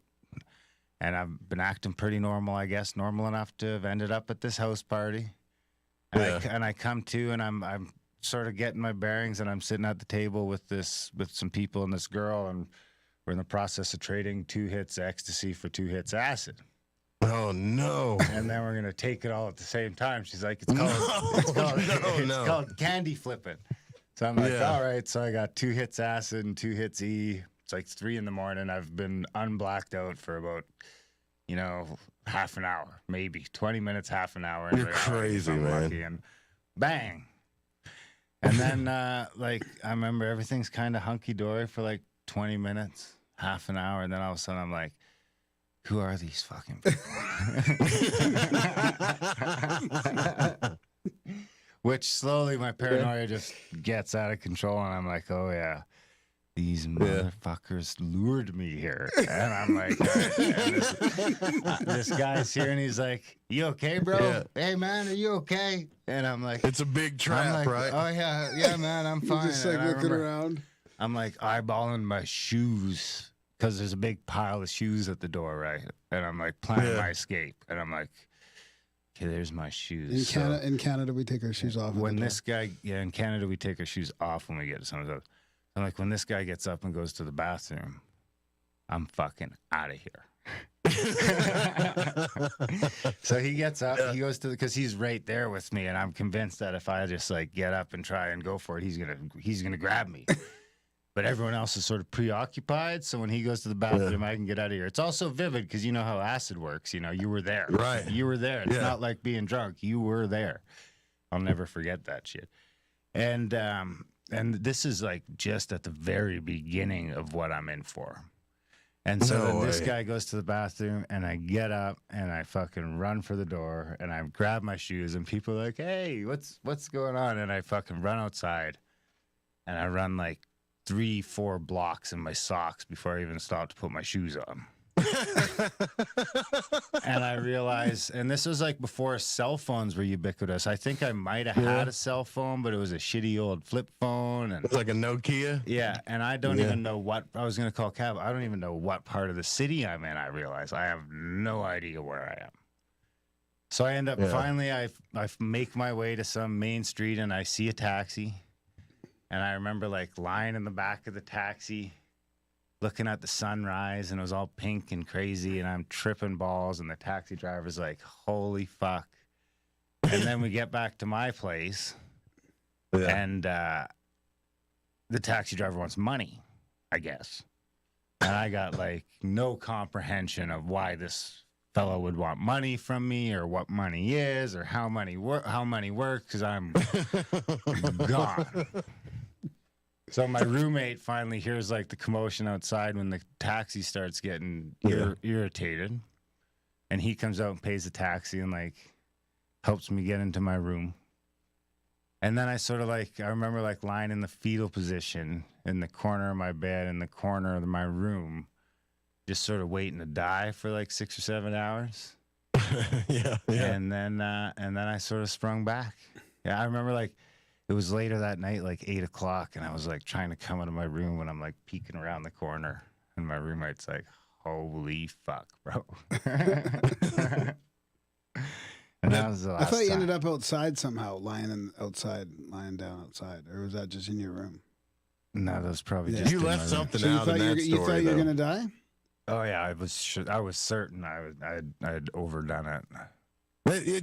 And I've been acting pretty normal, I guess, normal enough to have ended up at this house party. And I come to, and I'm sort of getting my bearings, and I'm sitting at the table with some people and this girl, and we're in the process of trading 2 hits of ecstasy for 2 hits of acid. Oh no! And then we're gonna take it all at the same time. She's like, it's called candy flipping. So I'm like, all right. So I got 2 hits acid and 2 hits E. It's like 3 a.m. I've been unblacked out for about, half an hour, maybe 20 minutes, half an hour. You're crazy, man. And bang. And then, I remember everything's kind of hunky-dory for like 20 minutes, half an hour. And then all of a sudden I'm like, who are these fucking people? Which slowly my paranoia just gets out of control. And I'm like, oh, yeah. These motherfuckers lured me here. And I'm like, all right, this guy's here and he's like, you okay, bro? Yeah. Hey, man, are you okay? And I'm like, it's a big trap, right? Oh, yeah, man, I'm fine. Just like looking around. I'm like eyeballing my shoes because there's a big pile of shoes at the door, right? And I'm like planning my escape. And I'm like, okay, there's my shoes. In Canada, we take our shoes off. When this guy, in Canada, we take our shoes off when we get to some of those. I'm like, when this guy gets up and goes to the bathroom, I'm fucking out of here. So he gets up, he goes to because he's right there with me, and I'm convinced that if I just like get up and try and go for it, he's gonna grab me. But everyone else is sort of preoccupied, so when he goes to the bathroom, I can get out of here. It's also vivid because you know how acid works. You were there, right? You were there. It's not like being drunk. You were there. I'll never forget that shit. And this is like just at the very beginning of what I'm in for. And so then this guy goes to the bathroom and I get up and I fucking run for the door and I grab my shoes and people are like, hey, what's going on? And I fucking run outside and I run like 3-4 blocks in my socks before I even stop to put my shoes on. And I realized, and this was like before cell phones were ubiquitous. I think I might have had a cell phone, but it was a shitty old flip phone. And it's like a Nokia. Yeah, and I don't even know what I was going to call cab. I don't even know what part of the city I'm in. I realize I have no idea where I am. So I end up finally, I make my way to some main street and I see a taxi. And I remember like lying in the back of the taxi, looking at the sunrise, and it was all pink and crazy, and I'm tripping balls, and the taxi driver's like, holy fuck. And then we get back to my place, and the taxi driver wants money, I guess. And I got like no comprehension of why this fellow would want money from me, or what money is, or how money works, because I'm gone. So my roommate finally hears like the commotion outside when the taxi starts getting irritated, and he comes out and pays the taxi and like helps me get into my room. And then I sort of like, I remember like lying in the fetal position in the corner of my bed in the corner of my room, just sort of waiting to die for like 6 or 7 hours. And then I sort of sprung back. Yeah, I remember like, it was later that night, like 8 o'clock, and I was like trying to come out of my room when I'm like peeking around the corner, and my roommate's like, holy fuck, bro. And that was the last I thought you time. ended up outside somehow, lying down outside, or was that just in your room? No, that was probably just you left something so out in that story. You thought you were going to die? Oh, yeah, I was certain I'd overdone it.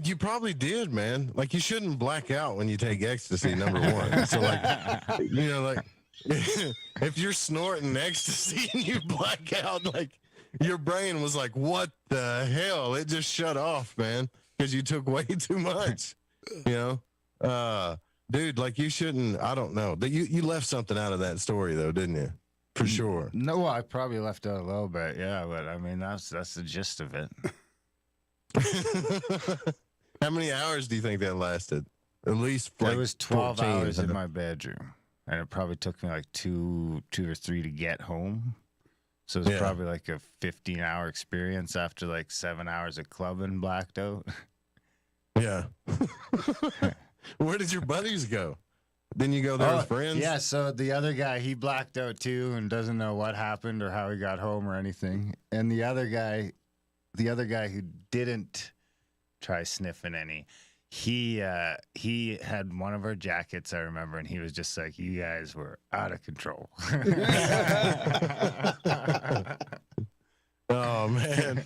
You probably did, man. Like, you shouldn't black out when you take ecstasy, number one. So, like, if you're snorting ecstasy and you black out, like, your brain was like, what the hell? It just shut off, man, because you took way too much, Dude, like, you shouldn't, I don't know. You left something out of that story, though, didn't you? For sure. No, I probably left out a little bit, yeah, but, I mean, that's the gist of it. How many hours do you think that lasted? At least like it was 12 14. hours in my bedroom, and it probably took me like two or three to get home. So it was probably like a 15-hour experience after like 7 hours of clubbing, blacked out. Yeah. Where did your buddies go? Didn't you go there with friends? Yeah, so the other guy, he blacked out too and doesn't know what happened or how he got home or anything. And the other guy who didn't try sniffing any, he had one of our jackets, I remember, and he was just like, you guys were out of control. Oh, man.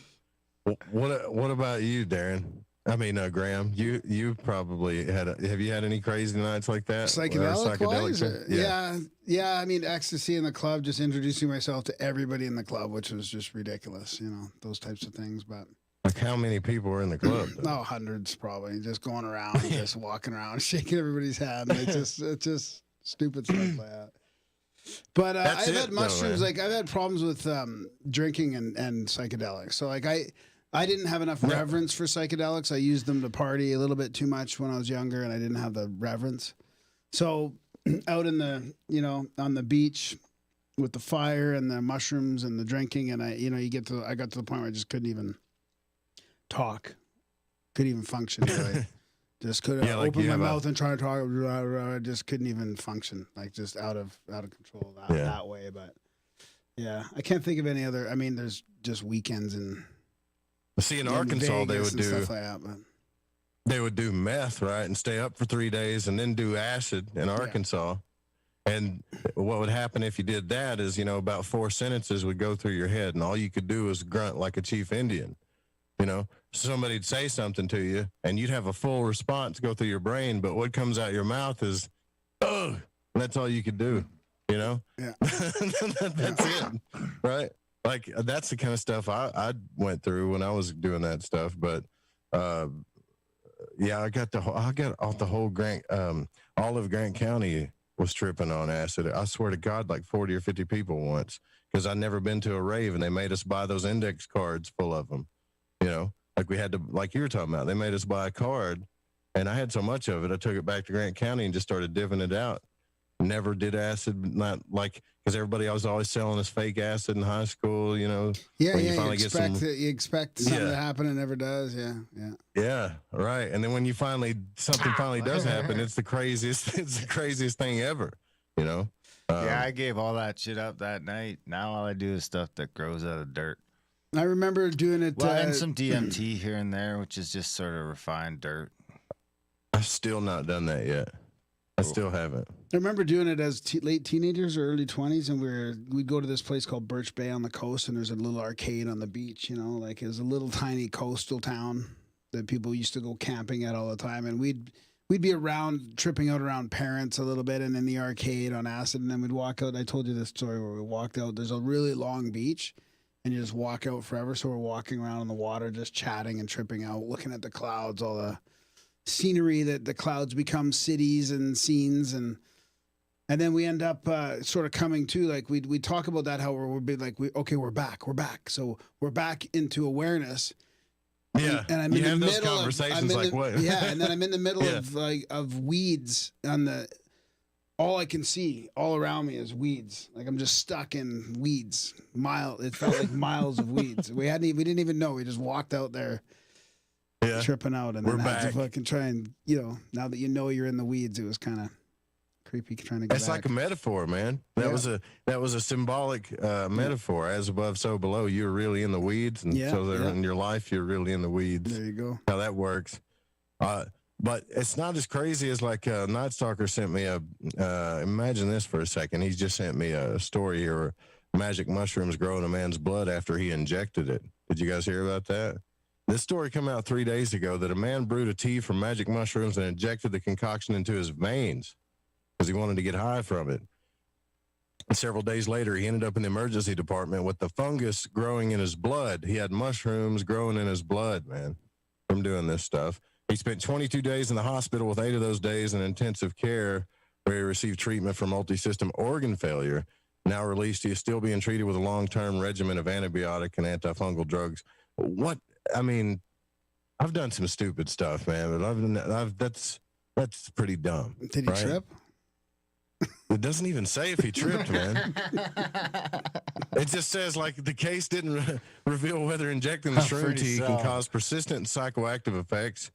What about you, Darren? Graham, you probably have you had any crazy nights like that? Psychedelic? Yeah. I mean, ecstasy in the club, just introducing myself to everybody in the club, which was just ridiculous, those types of things. But like, how many people were in the club? Oh, hundreds probably, just going around, just walking around, shaking everybody's hand. It's just stupid stuff like that. But I've had mushrooms. I've had problems with drinking and psychedelics. So I didn't have enough reverence for psychedelics. I used them to party a little bit too much when I was younger, and I didn't have the reverence. So out in the on the beach with the fire and the mushrooms and the drinking, and I got to the point where I just couldn't even talk, couldn't even function. Really. Just couldn't open my mouth and try to talk. I just couldn't even function, like just out of control that way. But yeah, I can't think of any other. I mean, there's just weekends and. See, in Arkansas, they would do stuff like that, but. They would do meth, right, and stay up for 3 days, and then do acid in Arkansas. And what would happen if you did that is, about 4 sentences would go through your head, and all you could do was grunt like a chief Indian. Somebody'd say something to you, and you'd have a full response go through your brain, but what comes out your mouth is, ugh, and that's all you could do, Yeah. That's it, right? Like, that's the kind of stuff I went through when I was doing that stuff, but, I got off the whole all of Grant County was tripping on acid. I swear to God, like 40 or 50 people once, because I'd never been to a rave, and they made us buy those index cards full of them. Like we had to, like you were talking about, they made us buy a card, and I had so much of it, I took it back to Grant County and just started divvying it out. Never did acid, not like, because everybody was always selling us fake acid in high school, Yeah, you expect something to happen and it never does. Yeah, right. And then when something finally does happen, it's the craziest thing ever, I gave all that shit up that night. Now all I do is stuff that grows out of dirt. I remember doing it. And some DMT here and there, which is just sort of refined dirt. I've still not done that yet. I still haven't. I remember doing it as late teenagers or early 20s, and we'd go to this place called Birch Bay on the coast, and there's a little arcade on the beach, like it was a little tiny coastal town that people used to go camping at all the time, and we'd be tripping out around parents a little bit, and in the arcade on acid, and then we'd walk out. I told you this story where we walked out. There's a really long beach, and you just walk out forever, so we're walking around on the water, just chatting and tripping out, looking at the clouds, all the scenery that the clouds become cities and scenes, and then we end up sort of coming to, like we talk about that, how we'll be like, we're back, so we're back into awareness. Yeah, and I'm in the middle conversations what? Yeah, and then I'm in the middle of weeds all I can see all around me is weeds. Like I'm just stuck in weeds. It felt like miles of weeds. We didn't even know. We just walked out there. Yeah. Tripping out, and then had to fucking try and now that you're in the weeds, it was kind of creepy trying to get That's back. like a metaphor, man. That was a symbolic metaphor. As above, so below. You're really in the weeds, and in your life, you're really in the weeds. There you go. How that works. But it's not as crazy as like Night Stalker sent me imagine this for a second. He just sent me a story here. Magic mushrooms grow in a man's blood after he injected it. Did you guys hear about that? This story came out 3 days ago that a man brewed a tea from magic mushrooms and injected the concoction into his veins because he wanted to get high from it. And several days later, he ended up in the emergency department with the fungus growing in his blood. He had mushrooms growing in his blood, man, from doing this stuff. He spent 22 days in the hospital with 8 of those days in intensive care where he received treatment for multi-system organ failure. Now released, he is still being treated with a long-term regimen of antibiotic and antifungal drugs. I've done some stupid stuff, man, but that's pretty dumb. Did he trip? It doesn't even say if he tripped, man. It just says, like, the case didn't reveal whether injecting the shroom tea can cause persistent psychoactive effects.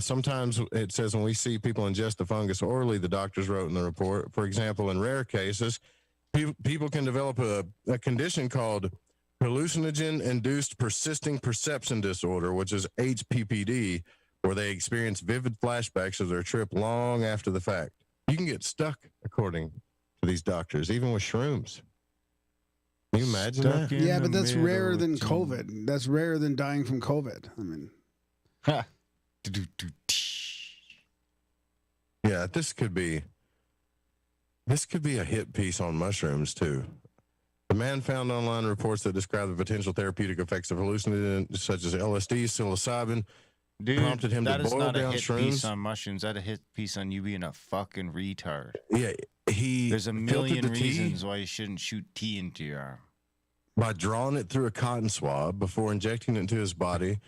Sometimes it says when we see people ingest the fungus orally, the doctors wrote in the report. For example, in rare cases, people can develop a condition called hallucinogen-induced persisting perception disorder, which is HPPD, where they experience vivid flashbacks of their trip long after the fact. You can get stuck, according to these doctors, even with shrooms. Can you imagine that? Yeah, but that's rarer than COVID. That's rarer than dying from COVID. I mean, Yeah, this could be a hit piece on mushrooms too. The man found online reports that describe the potential therapeutic effects of hallucinogens such as LSD, psilocybin. Dude, prompted him that to is boil not a down hit shrooms. piece on mushrooms. That a hit piece on you being a fucking retard. Yeah, There's a million filtered the tea reasons why you shouldn't shoot tea into your arm. by drawing it through a cotton swab before injecting it into his body.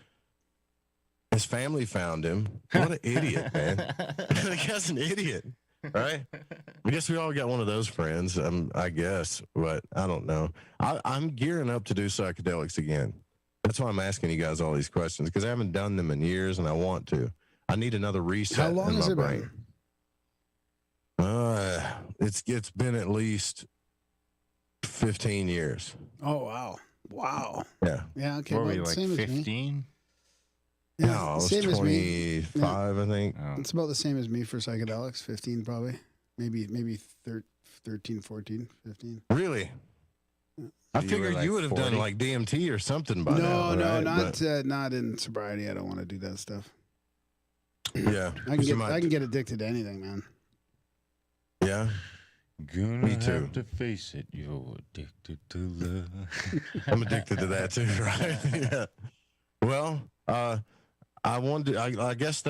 His family found him. What an idiot, man. The guy's an idiot, right? I guess we all got one of those friends, I guess, but I don't know. I'm gearing up to do psychedelics again. That's why I'm asking you guys all these questions, because I haven't done them in years, and I want to. I need another reset. How long in has my it brain. been? It's been at least 15 years. Oh, wow. Wow. Yeah. Yeah, okay. What were well, you, like same as me. 15? Yeah, No, I was same as me. 25, I think. Oh. It's about the same as me for psychedelics, 15 probably. Maybe 13, 14, 15. Really? I So you were figured like you would have 40? done like DMT or something by now. No, right? not in sobriety. I don't want to do that stuff. Yeah. I can get addicted to anything, man. Yeah. Gonna Me too. have to face it, you're addicted to love. I'm addicted to that too, right? Yeah. Well, I guess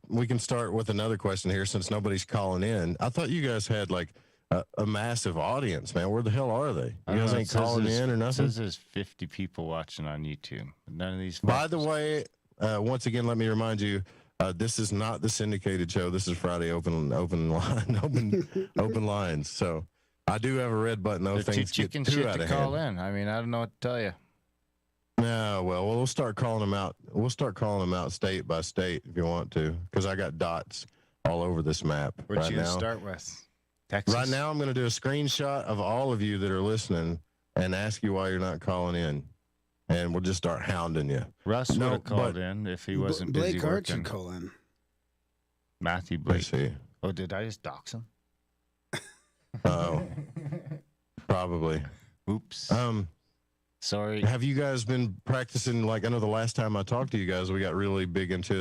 we can start with another question here since nobody's calling in. I thought you guys had like a massive audience, man. Where the hell are they? You guys ain't calling in or It nothing? says there's 50 people watching on YouTube. None of these. By the way, once again, let me remind you, this is not the syndicated show. This is Friday open lines. So I do have a red button. Though They're too things get chicken too shit out to of call hand. in. I mean, I don't know what to tell you. No, well, we'll start calling them out. We'll start calling them out state by state if you want to, because I got dots all over this map Where'd right you now. start with? Texas? Right now, I'm going to do a screenshot of all of you that are listening and ask you why you're not calling in, and we'll just start hounding you. Russ would No, have called but- in if he wasn't Blake busy Hart should working. call in. Matthew Let's Blake. see. Oh, did I just dox him? Oh, probably. Oops. Sorry. Have you guys been practicing? Like, I know the last time I talked to you guys, we got really big into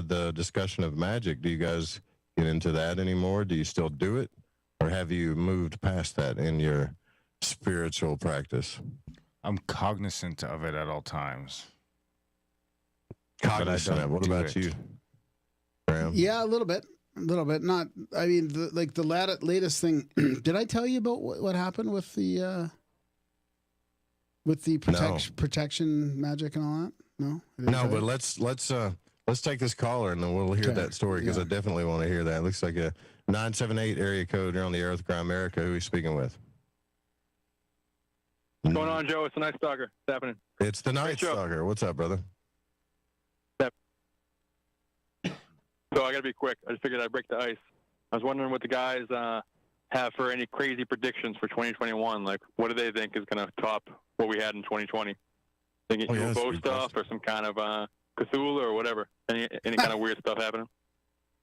the discussion of magic. Do you guys get into that anymore? Do you still do it? Or have you moved past that in your spiritual practice? I'm cognizant of it at all times. Cognizant of it. What do about it. you, Graham? Yeah, a little bit. Not. I mean, the latest thing. Did I tell you about what happened with the protection magic and all that? No. I didn't No, tell but you? let's take this caller and then we'll hear Okay. that story because Yeah. I definitely want to hear that. It looks like a 978 area code. You're on the air with Grimerica. Who are you speaking with? What's going on, Joe? It's the Night Stalker. What's happening? It's the Night show. Stalker. What's up, brother? So I got to be quick. I just figured I'd break the ice. I was wondering what the guys have for any crazy predictions for 2021. Like, what do they think is going to top what we had in 2020? Thinking that's a UFO good stuff or some kind of Cthulhu or whatever. Any kind of weird stuff happening?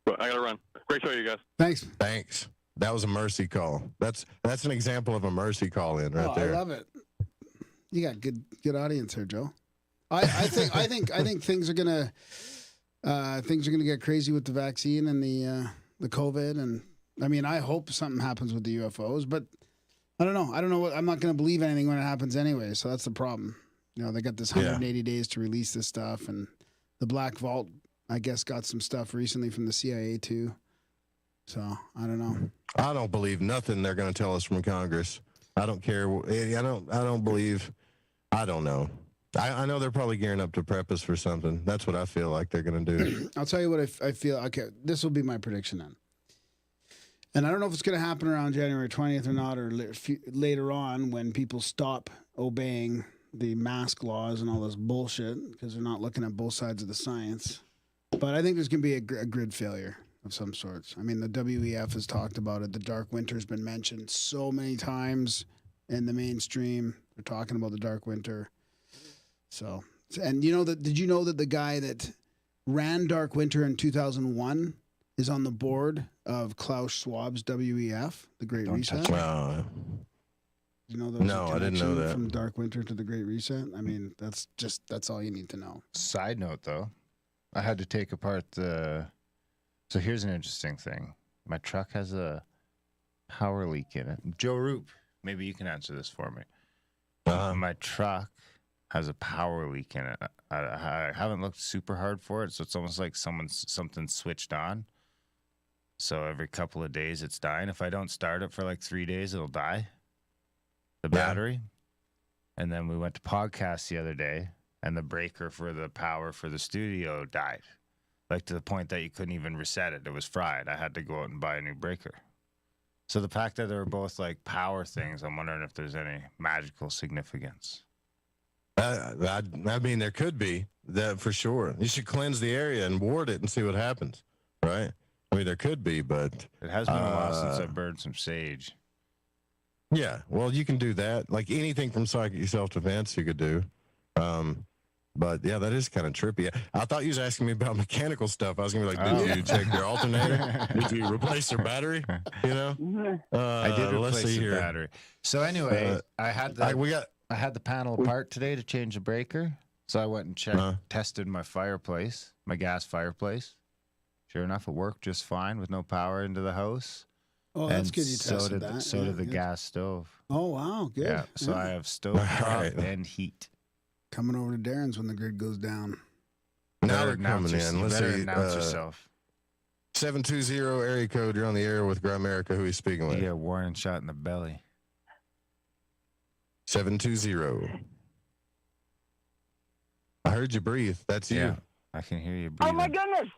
But I got to run. Great show, you guys. Thanks. That was a mercy call. That's an example of a mercy call in right there. I love it. You got good audience here, Joe. I think things are gonna get crazy with the vaccine and the COVID, and I mean I hope something happens with the UFOs, but I don't know. I'm not gonna believe anything when it happens anyway. So that's the problem. You know, they got this 180 days to release this stuff, and the Black Vault, I guess, got some stuff recently from the CIA too. So I don't know. I don't believe nothing they're going to tell us from Congress. I don't care. I don't believe. I don't know. I know they're probably gearing up to prep us for something. That's what I feel like they're going to do. I'll tell you what I feel. Okay, this will be my prediction then. And I don't know if it's going to happen around January 20th or not, or later on when people stop obeying the mask laws and all this bullshit because they're not looking at both sides of the science. But I think there's going to be a grid failure of some sorts. I mean, the WEF has talked about it. The Dark Winter has been mentioned so many times in the mainstream. They're talking about the Dark Winter. So, and did you know that the guy that ran Dark Winter in 2001 is on the board of Klaus Schwab's WEF, the Great Reset? Wow. You know, No, I didn't know that. From Dark Winter to the Great Reset. I mean, that's all you need to know. Side note, though, I had to take apart the. So here's an interesting thing. My truck has a power leak in it. Joe Rupe, maybe you can answer this for me. My truck has a power leak in it. I haven't looked super hard for it, so it's almost like something switched on. So every couple of days it's dying. If I don't start it for like 3 days, it'll die. The battery. And then we went to podcast the other day, and the breaker for the power for the studio died. Like to the point that you couldn't even reset it. It was fried. I had to go out and buy a new breaker. So the fact that they were both like power things, I'm wondering if there's any magical significance. I mean, there could be that for sure. You should cleanse the area and ward it and see what happens, right? I mean, there could be, but it has been a while since I burned some sage. Yeah, well, you can do that. Like anything from psychic self-defense, you could do. But yeah, that is kind of trippy. I thought you was asking me about mechanical stuff. I was gonna be like, did you check your alternator? Did you replace your battery? You know, I did replace the battery. So anyway, I had the panel apart today to change the breaker. So I went and tested my fireplace, my gas fireplace. Sure enough, it worked just fine with no power into the house. Oh, that's good. You tested that. So did the gas stove. Oh, wow, good. Yeah, so I have stove top and heat. Coming over to Darren's when the grid goes down. Now they're coming in. Let's see. Announce yourself. 720 area code. You're on the air with Grimerica. Who are you speaking with? You get a warning shot in the belly. 720. I heard you breathe. That's you. Yeah, I can hear you breathing. Oh my goodness.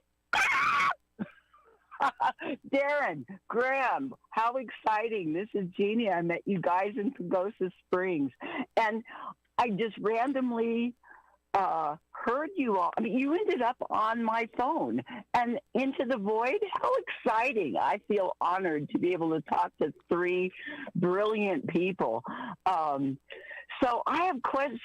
Darren, Graham, how exciting. This is Jeannie. I met you guys in Pagosa Springs. And I just randomly heard you all. I mean, you ended up on my phone and Into the Void. How exciting. I feel honored to be able to talk to three brilliant people. So I have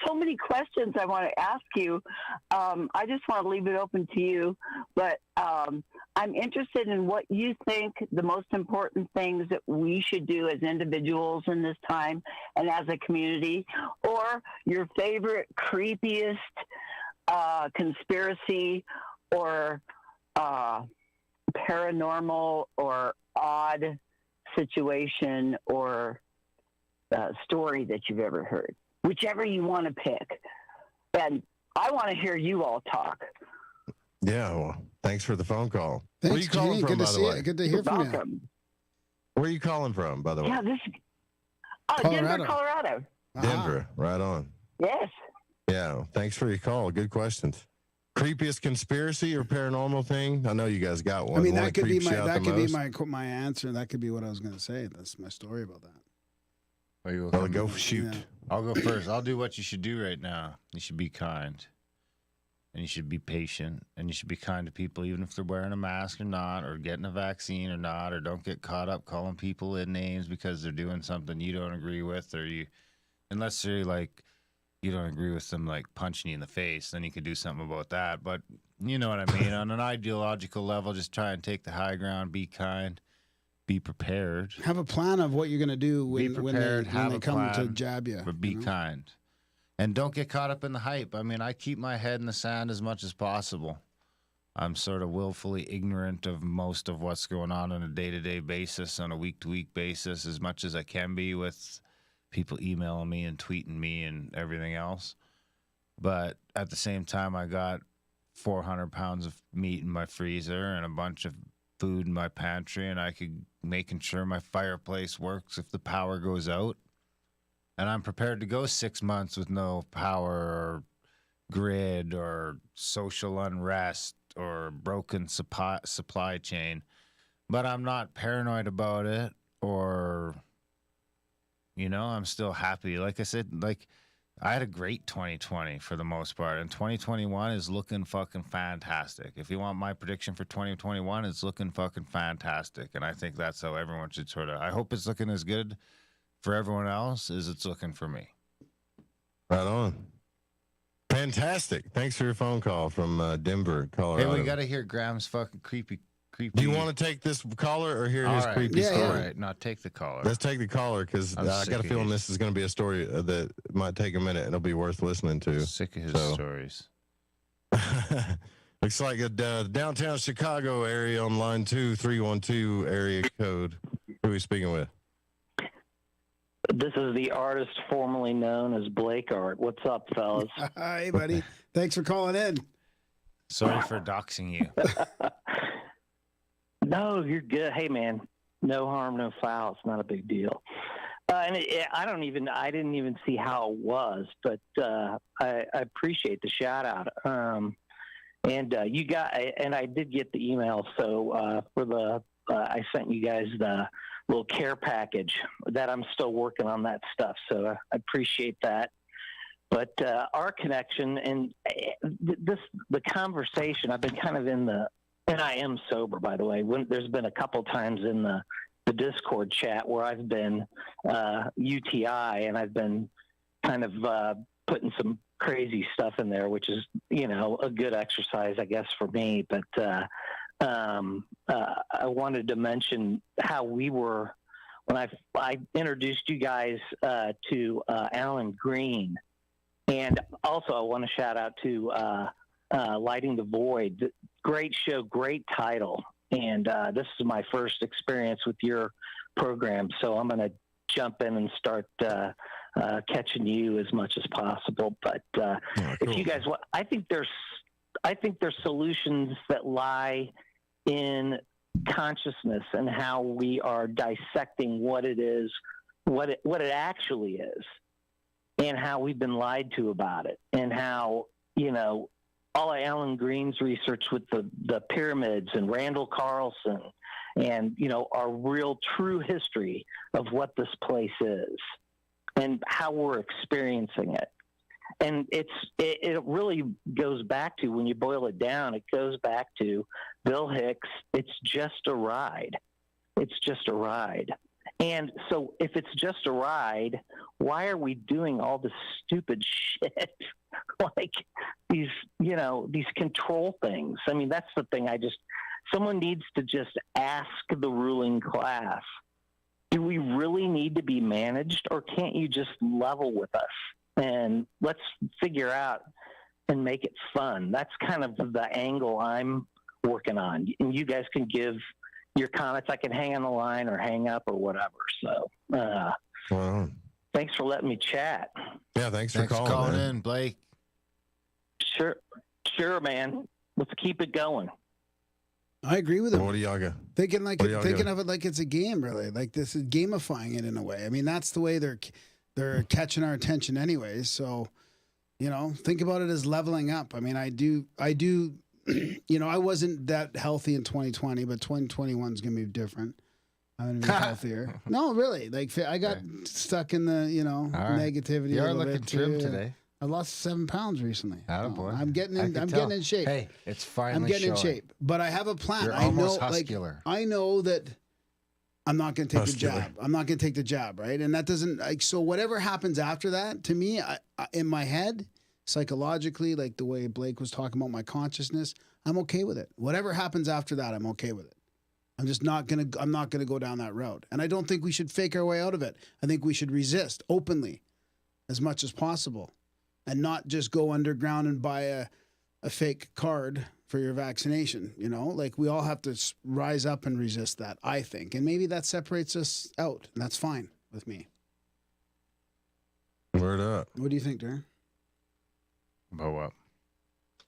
so many questions I want to ask you. I just want to leave it open to you, but I'm interested in what you think the most important things that we should do as individuals in this time and as a community, or your favorite, creepiest conspiracy or paranormal or odd situation or story that you've ever heard, whichever you want to pick. And I want to hear you all talk. Yeah, well, thanks for the phone call. Thanks, where are you calling Jeannie. from, Good by to the way? see you. Good to hear from you. Where are you calling from, by the way? Yeah, Denver, Colorado. Denver, right on. Yes. Yeah, thanks for your call. Good questions. Creepiest conspiracy or paranormal thing? I know you guys got one. I mean, One that could be creeps you out the most? my answer. That could be what I was going to say. That's my story about that. Well, go shoot. Yeah. I'll go first. I'll do what you should do right now. You should be kind. And you should be patient. And you should be kind to people, even if they're wearing a mask or not, or getting a vaccine or not, or don't get caught up calling people in names because they're doing something you don't agree with, or unless they're like, you don't agree with them, like punching you in the face, then you could do something about that. But you know what I mean? On an ideological level, just try and take the high ground, be kind. Be prepared. Have a plan of what you're going to do when they come to jab you. But be kind. And don't get caught up in the hype. I mean, I keep my head in the sand as much as possible. I'm sort of willfully ignorant of most of what's going on a day-to-day basis, on a week-to-week basis, as much as I can be with people emailing me and tweeting me and everything else. But at the same time, I got 400 pounds of meat in my freezer and a bunch of food in my pantry, and I could making sure my fireplace works if the power goes out. And I'm prepared to go 6 months with no power or grid or social unrest or broken supply chain. But I'm not paranoid about it, or, I'm still happy. Like I said, I had a great 2020 for the most part, and 2021 is looking fucking fantastic. If you want my prediction for 2021, it's looking fucking fantastic, and I think that's how everyone should I hope it's looking as good for everyone else as it's looking for me. Right on. Fantastic. Thanks for your phone call from Denver, Colorado. Hey, we got to hear Graham's fucking creepy. Do you want to take this caller or hear his creepy story? All right, no, take the caller. Let's take the caller, because I got a feeling this is going to be a story that might take a minute and it'll be worth listening to. Sick of his stories. Looks like a downtown Chicago area on line 2312 area code. Who are we speaking with? This is the artist formerly known as Blake Art. What's up, fellas? Hi, buddy. Thanks for calling in. Sorry for doxing you. No, you're good. Hey, man, no harm, no foul. It's not a big deal. And I didn't even see how it was, but I appreciate the shout out. And you got, and I did get the email. So I sent you guys the little care package that I'm still working on that stuff. So I appreciate that. But our connection and the conversation, I've been kind of and I am sober, by the way. There's been a couple times in the Discord chat where I've been UTI and I've been kind of putting some crazy stuff in there, which is, a good exercise, I guess, for me. But I wanted to mention how we were, when I introduced you guys to Alan Green. And also I want to shout out to Lighting the Void. Great show, great title. And this is my first experience with your program. So I'm going to jump in and start catching you as much as possible. But cool. If you guys want, I think there's solutions that lie in consciousness and how we are dissecting what it is, what it actually is, and how we've been lied to about it, and how, all of Alan Green's research with the pyramids and Randall Carlson and, our real true history of what this place is and how we're experiencing it. And it really goes back to, when you boil it down, it goes back to Bill Hicks. It's just a ride. It's just a ride. And so if it's just a ride, why are we doing all this stupid shit? Like these control things. I mean, that's the thing. Someone needs to just ask the ruling class, do we really need to be managed, or can't you just level with us? And let's figure out and make it fun. That's kind of the angle I'm working on. And you guys can give your comments. I can hang on the line or hang up or whatever. So thanks for letting me chat. Yeah, thanks for calling in, Blake. Sure, man. Let's keep it going. I agree with him. What do y'all got? Thinking of it like it's a game, really. Like this is gamifying it in a way. I mean, that's the way they're catching our attention anyways. So, think about it as leveling up. I mean, I do, I wasn't that healthy in 2020, but 2021 is going to be different. I'm going to be healthier. No, really. Like I got stuck in the, negativity. You're looking trim today. I lost 7 pounds recently. Boy. I'm getting in shape. Hey, it's finally I'm getting in shape, but I have a plan. You're almost muscular. I know that I'm not going to take the jab. I'm not going to take the jab, right? And that doesn't so whatever happens after that, to me, I in my head, psychologically, like the way Blake was talking about my consciousness, I'm okay with it. Whatever happens after that, I'm okay with it. I'm not going to go down that road. And I don't think we should fake our way out of it. I think we should resist openly as much as possible and not just go underground and buy a fake card for your vaccination. Like we all have to rise up and resist that, I think. And maybe that separates us out, and that's fine with me. Word up. What do you think, Darren? About what?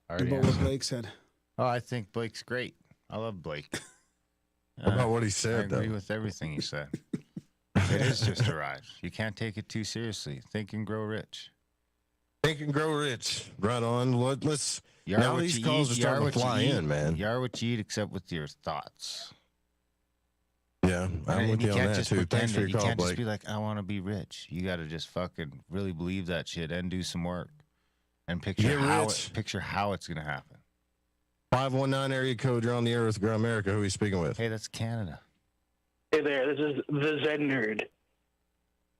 About what Blake said. Oh, I think Blake's great. I love Blake. About what he said, I agree with everything he said. It is just a ride. You can't take it too seriously. Think and grow rich. Think and grow rich. Right on. Let's. You now these calls are starting to fly in, man. You are what you eat, except with your thoughts. Yeah, I'm with you on that too. Thanks for your call, Blake. You can't just be like, I want to be rich. You got to just fucking really believe that shit and do some work and picture how it's gonna happen. 519 area code. You're on the air with Grimerica. Who are you speaking with? Hey, that's Canada. Hey there. This is the Zen Nerd.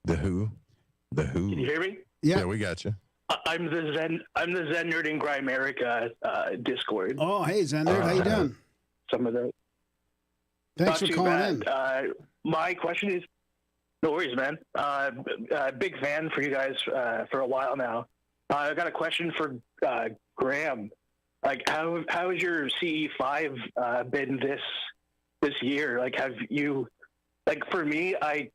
The who? The who? Can you hear me? Yeah, we got you. I'm the Zen Nerd in Grimerica Discord. Oh, hey Zen Nerd, how you doing? Some of the. Thanks for calling in. My question is, no worries, man. Big fan for you guys for a while now. I got a question for Graham. like how has your CE5 been this year? Like, have you, like, for me, I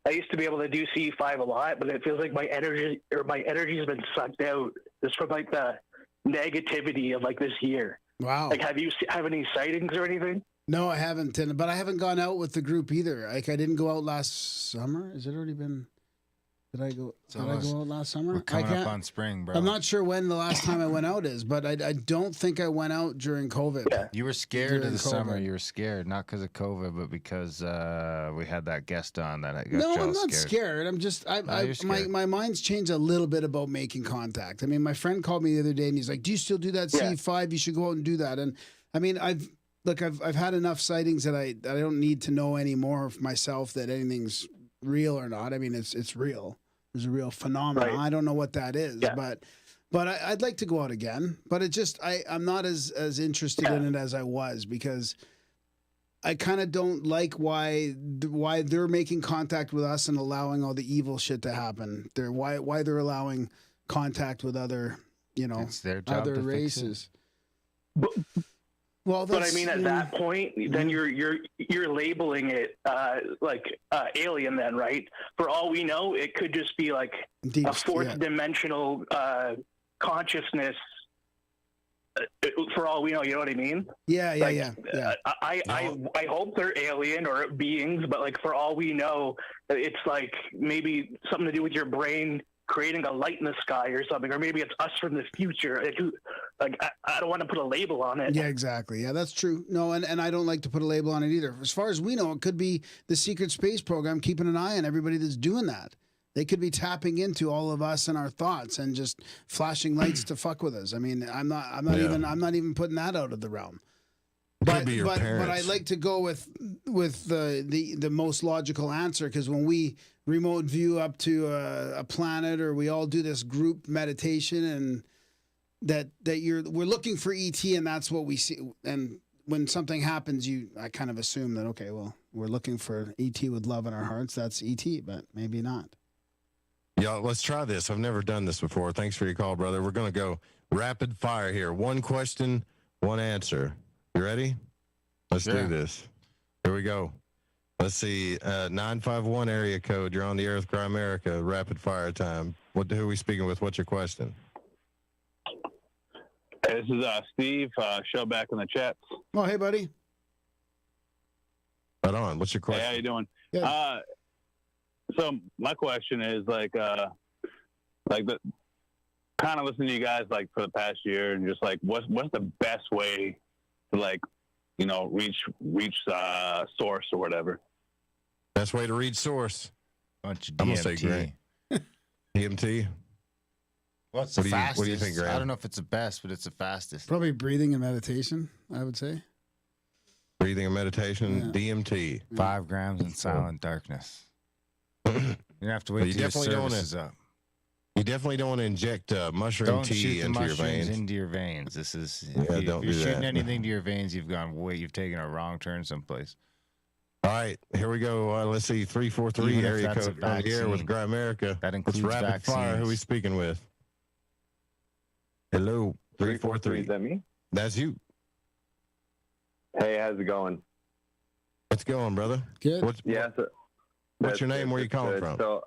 used to be able to do CE5 a lot, but it feels like my energy has been sucked out just from like the negativity of like this year. Wow. Like, have any sightings or anything? No, I haven't, but I haven't gone out with the group either. Like, I didn't go out last summer. Has it already been? Did I go out last summer? We're coming up on spring, bro. I'm not sure when the last time I went out is, but I don't think I went out during COVID. Yeah. You were scared of the summer. You were scared, not because of COVID, but because we had that guest on that got No, Joe I'm not scared. I'm just, my mind's changed a little bit about making contact. I mean, my friend called me the other day and he's like, do you still do that C5? You should go out and do that. And I mean, I've had enough sightings that I don't need to know anymore for myself that anything's real or not. I mean, it's real. There's a real phenomenon. Right. I don't know what that is, but I'd like to go out again. But it just I'm not as interested in it as I was, because I kind of don't like why they're making contact with us and allowing all the evil shit to happen. Why they're allowing contact with other it's their job other to races. Well, but I mean, at that point, then you're labeling it like alien. Then, right? For all we know, it could just be like a fourth dimensional consciousness. For all we know, you know what I mean? Yeah. I hope they're alien or beings, but like for all we know, it's like maybe something to do with your brain creating a light in the sky or something, or maybe it's us from the future. I don't want to put a label on it. Yeah, exactly. Yeah, that's true. No, and I don't like to put a label on it either. As far as we know, it could be the secret space program keeping an eye on everybody that's doing that. They could be tapping into all of us and our thoughts and just flashing lights to fuck with us. I mean, I'm not even putting that out of the realm. But I like to go with the most logical answer, because when we remote view up to a planet, or we all do this group meditation, and we're looking for ET, and that's what we see. And when something happens, I kind of assume that, okay, well, we're looking for ET with love in our hearts. That's ET, but maybe not. Yeah, let's try this. I've never done this before. Thanks for your call, brother. We're going to go rapid fire here. One question, one answer. You ready? Let's do this. Here we go. Let's see. 951 area code. You're on the air with Grimerica. Rapid fire time. Who are we speaking with? What's your question? Hey, this is Steve. Show back in the chat. Oh, hey, buddy. Right on. What's your question? Hey, how you doing? Yeah. So my question is like the kind of listening to you guys like for the past year, and just like what's the best way to like, reach source or whatever. Best way to reach source. Bunch of DMT. I'm gonna say Grant. DMT. What's the fastest? What do you think, Grant? I don't know if it's the best, but it's the fastest. Probably breathing and meditation, I would say. Breathing and meditation, DMT. 5 grams in silent darkness. You have to wait till your service up. You definitely don't want to inject mushroom tea into your veins. Into your veins. This is don't if do you're shooting that. anything to your veins, you've taken a wrong turn someplace. All right, here we go. Let's see, 343 area code on the air with Grimerica. That includes it's rapid vaccines. fire. Who are we speaking with? Hello, 343. Is that me? That's you. Hey, how's it going? What's going, brother? Good. What's your name? Where are you calling from? So,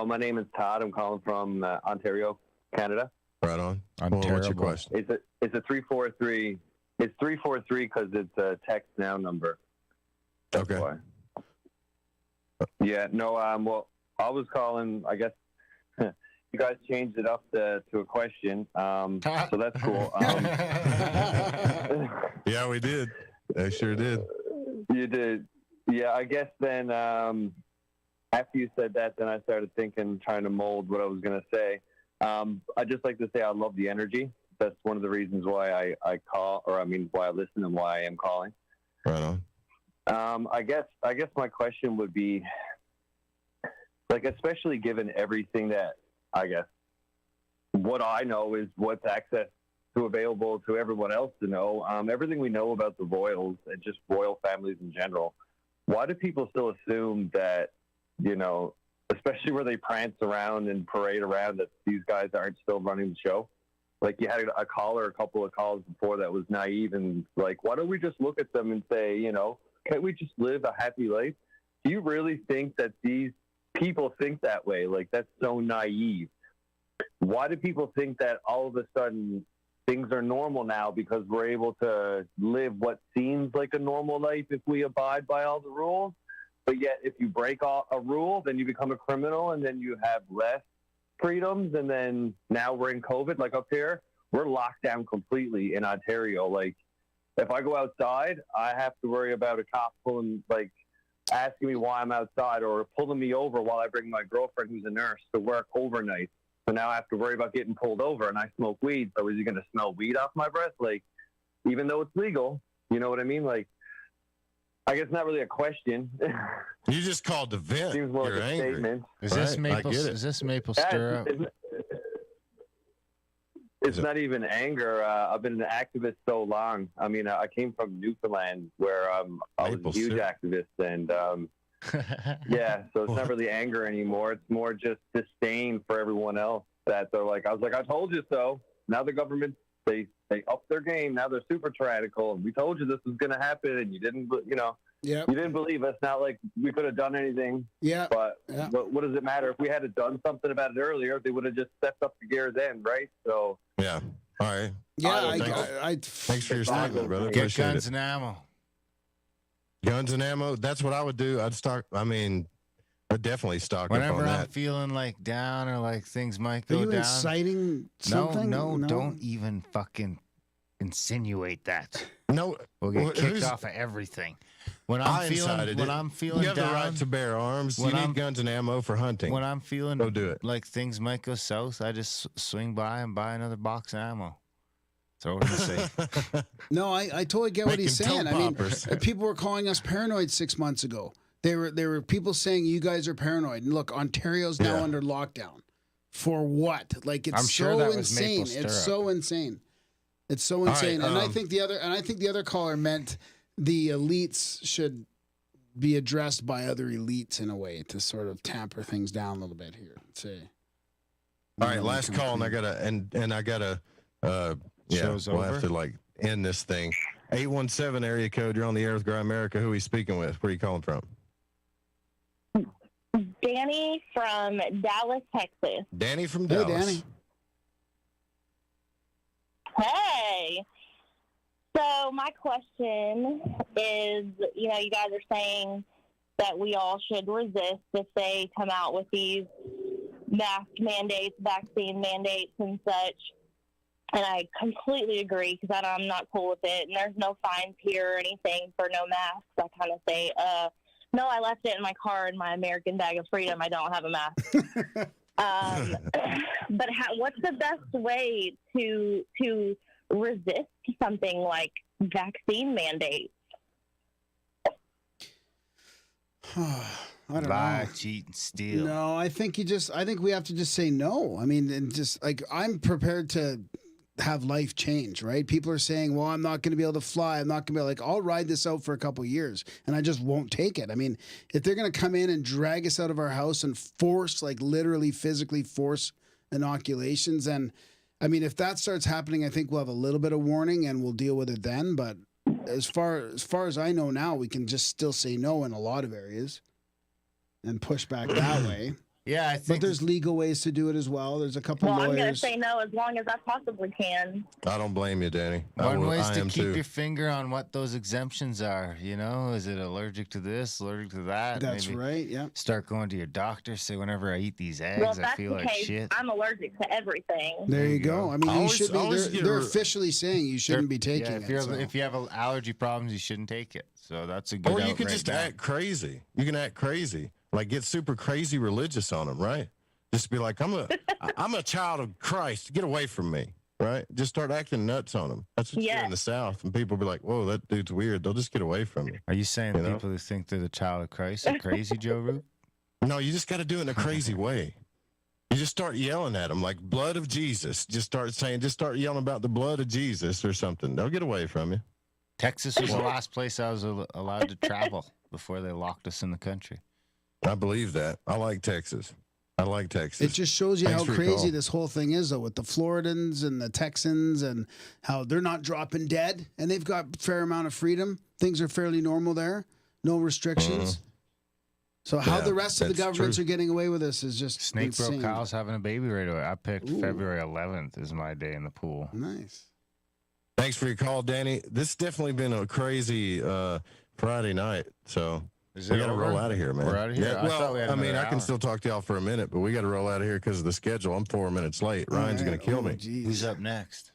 my name is Todd. I'm calling from Ontario, Canada. Right on. Well, what's your question? It's a 343. It's 343 because it's a text now number. That's okay. Why. Yeah. No. Well, I was calling. I guess you guys changed it up to a question. So that's cool. Yeah, we did. I sure did. You did. Yeah, I guess then after you said that, then I started thinking, trying to mold what I was going to say. I'd just like to say I love the energy. That's one of the reasons why I call, why I listen and why I am calling. Right on. I guess my question would be, like, especially given everything that, I guess, what I know is what's access to available to everyone else to know. Everything we know about the royals and just royal families in general. Why do people still assume that, especially where they prance around and parade around, that these guys aren't still running the show? like you had a caller, a couple of calls before that was naive and like, why don't we just look at them and say, you know, can't we just live a happy life? Do you really think that these people think that way? Like, that's so naive. Why do people think that all of a sudden things are normal now because we're able to live what seems like a normal life if we abide by all the rules? But yet if you break a rule, then you become a criminal and then you have less freedoms. And then now we're in COVID, like up here, we're locked down completely in Ontario. Like, if I go outside, I have to worry about a cop pulling, like, asking me why I'm outside or pulling me over while I bring my girlfriend, who's a nurse, to work overnight. So now I have to worry about getting pulled over, and I smoke weed. So is he going to smell weed off my breath? Like, even though it's legal, you know what I mean? Like, I guess not really a question. You just called the vent. Seems more You're like a angry. statement. Is this maple? Is this maple syrup? It's not even anger. I've been an activist so long. I mean, I came from Newfoundland where I was a huge activist, and yeah, so it's not really anger anymore. It's more just disdain for everyone else that they're like, I was like, I told you so. Now the government, they upped their game. Now they're super tyrannical. And we told you this was going to happen, and you didn't, you know, you didn't believe us. Not like we could have done anything. Yeah. But what does it matter? If we had done something about it earlier, they would have just stepped up the gear then, right? So. Yeah. All right. Yeah. Thanks for your statement, brother. Get Appreciate guns it. and ammo. Guns and ammo. That's what I would do. I'd stock. I mean, I'd definitely stock Whenever up on I'm that. feeling like down or like things might go Are you down. inciting something? No, don't even fucking insinuate that. No, we'll get kicked off of everything. When I'm feeling you have down, the right to bear arms. You need guns and ammo for hunting. When I'm feeling go do it. Like things might go south, I just swing by and buy another box of ammo. Throw it in the safe. No, I totally get what he's Making saying. toe I mean, poppers. people were calling us paranoid 6 months ago. There were people saying you guys are paranoid. And look, Ontario's now under lockdown. For what? Like, it's I'm sure that was insane. maple It's syrup. so insane. It's so right, insane. And I think the other caller meant the elites should be addressed by other elites in a way to sort of tamper things down a little bit here. Say. All right, last call, and I gotta Show's we'll over? have to like end this thing. 817 area code. You're on the air with Grimerica. Who are we speaking with? Where are you calling from? Danny from Dallas, Texas. Danny from Hey, Dallas. Danny. Hey. So my question is, you know, you guys are saying that we all should resist if they come out with these mask mandates, vaccine mandates and such. And I completely agree because I'm not cool with it. And there's no fines here or anything for no masks. I kind of say, no, I left it in my car in my American bag of freedom. I don't have a mask. But what's the best way to resist something like vaccine mandates? I don't Lie, know. cheat, and steal. No, I think we have to just say no. I mean, and just like, I'm prepared to have life change, right? People are saying, well, I'm not going to be able to fly. I'm not going to be like, I'll ride this out for a couple of years and I just won't take it. I mean, if they're going to come in and drag us out of our house and force, like literally physically force inoculations, then I mean, if that starts happening, I think we'll have a little bit of warning and we'll deal with it then. But as far as I know now, we can just still say no in a lot of areas and push back that way. Yeah, I think. But there's legal ways to do it as well. There's a couple Well, lawyers. I'm going to say no as long as I possibly can. I don't blame you, Danny. One way is to am keep too. your finger on what those exemptions are. You know, is it allergic to this, allergic to that? That's Maybe right. Yeah. Start going to your doctor. Say, whenever I eat these eggs, Well, if I that's feel the like case, shit. I'm allergic to everything. There you go. I mean, you Always- should be. always They're get- officially saying you shouldn't be taking yeah, it. so. if you have allergy problems, you shouldn't take it. So that's a good. Or you out could right just now. act crazy. You can act crazy, like get super crazy religious on them, right? Just be like, I'm a child of Christ. Get away from me, right? Just start acting nuts on them. That's what you do in the South, and people be like, "Whoa, that dude's weird." They'll just get away from you. Are you saying You know? people who think they're the child of Christ are crazy, Joe Rupe? No, you just got to do it in a crazy way. You just start yelling at them like blood of Jesus. Just start yelling about the blood of Jesus or something. They'll get away from you. Texas was the last place I was allowed to travel before they locked us in the country. I believe that. I like Texas. I like Texas. It just shows you Thanks how for your crazy call. this whole thing is, though, with the Floridans and the Texans and how they're not dropping dead and they've got a fair amount of freedom. Things are fairly normal there, no restrictions. So how the rest of the governments are getting away with this is just Snake insane. Bro Kyle's having a baby right away. I picked February 11th is my day in the pool. Nice. Thanks for your call, Danny. This has definitely been a crazy Friday night. So Is we it got to over? roll out of here, man. We're outta here? Yeah, I thought we had I mean, another I can hour. still talk to y'all for a minute, but we got to roll out of here because of the schedule. I'm 4 minutes late. Ryan's going to kill me. Who's up next?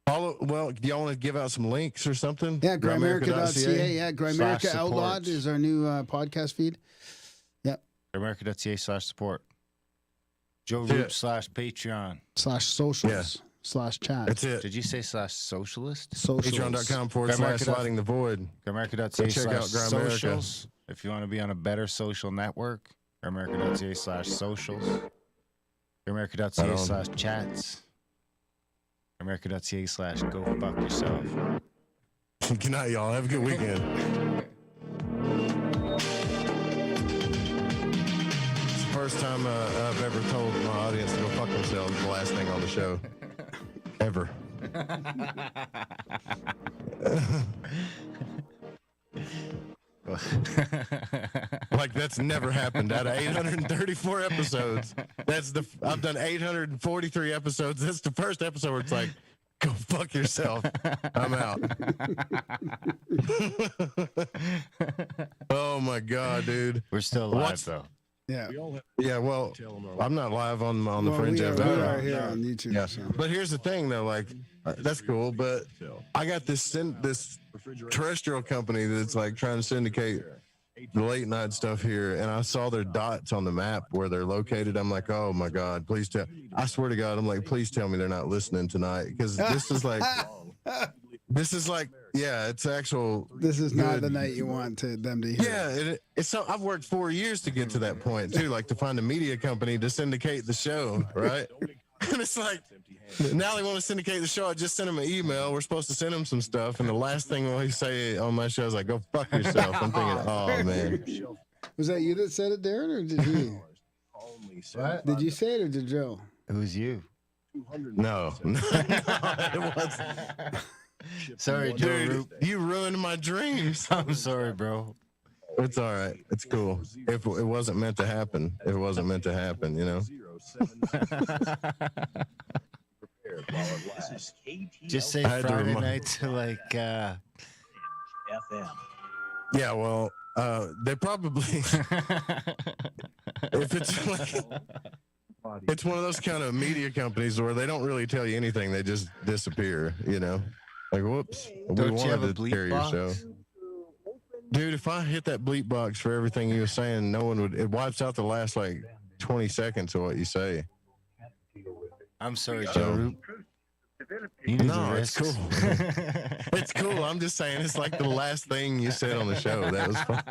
Well, do y'all want to give out some links or something? Yeah, Grimerica.ca. Yeah, Grimerica /support. Outlawed is our new podcast feed. Yep. Grimerica.ca/support. Joe That's it. Rupe /Patreon. /socials /chat. That's it. Did you say /socialist? Patreon.com/sliding the void. Grimerica.ca Go check out Grimerica. /socials. If you want to be on a better social network, Grimerica.ca/socials. Grimerica.ca/chats. Grimerica.ca/go fuck yourself. Good night, y'all. Have a good weekend. It's the first time I've ever told my audience to go fuck themselves. The last thing on the show. Ever. Like that's never happened out of 834 episodes. I've done 843 episodes. That's the first episode where it's like, go fuck yourself. I'm out. Oh my god, dude. We're still live though. Yeah. Yeah, well, I'm not live on the Fringe we FM. are here on YouTube. Yeah. So. But here's the thing, though. Like, that's cool. But I got this terrestrial company that's like trying to syndicate the late night stuff here, and I saw their dots on the map where they're located. I'm like, oh my god, please tell. I swear to God, I'm like, please tell me they're not listening tonight because this is like, yeah, it's actual. This is not the night you want them to hear. Yeah, it's so. I've worked 4 years to get to that point too, like to find a media company to syndicate the show, right? And it's like, now they want to syndicate the show. I just sent them an email. We're supposed to send them some stuff, and the last thing we say on my show is like, "Go fuck yourself." I'm thinking, oh man. Was that you that said it, Darren, or did he? What? Did you say it or did Joe? It was you. No, it wasn't. Sorry, Joe Dude, Rupe. you ruined my dreams. I'm sorry, bro. It's all right. It's cool. If it wasn't meant to happen, it wasn't meant to happen, you know? Just say I had to Friday remind- night to like Yeah, well, they probably, if it's like, it's one of those kind of media companies where they don't really tell you anything. They just disappear, you know? Like, whoops. Don't we you have wanted a to bleep carry your box? show. Dude, if I hit that bleep box for everything you were saying, no one would. It wipes out the last like 20 seconds of what you say. I'm sorry, Joe Rupe. You need No, the it's risks. cool. It's cool. I'm just saying it's like the last thing you said on the show. That was fun.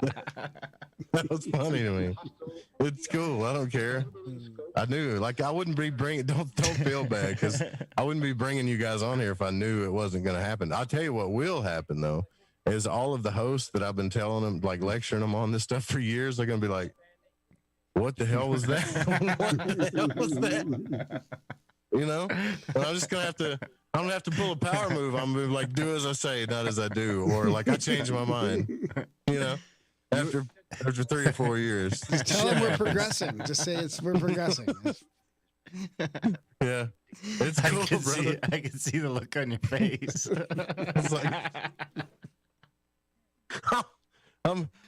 That was funny to me. It's cool. I don't care. I knew. Like I wouldn't be bringing. Don't feel bad because I wouldn't be bringing you guys on here if I knew it wasn't going to happen. I'll tell you what will happen though. Is all of the hosts that I've been telling them, like lecturing them on this stuff for years, they're going to be like, what the hell was that? What the hell was that? You know? And I'm just going to have to, I'm going to have to pull a power move. I'm going to like, do as I say, not as I do. Or like, I change my mind, you know, after 3 or 4 years. Just tell them we're progressing. Just say we're progressing. Yeah. It's cool, brother. I can see the look on your face. It's like,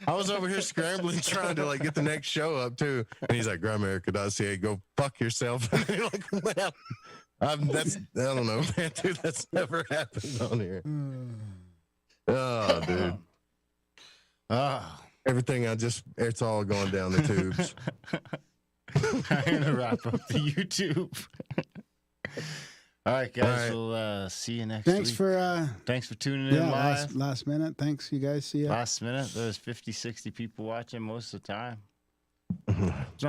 I was over here scrambling trying to like get the next show up too, and he's like, Grimerica.ca, go fuck yourself. And you're like, well, I don't know, man, dude, that's never happened on here. Oh, dude. Everything it's all going down the tubes. I'm gonna wrap up the YouTube. All right, guys. All right. We'll see you next Thanks week. for tuning in live. Last minute. Thanks, you guys. See ya. Last minute. There's 50, 60 people watching most of the time. It's not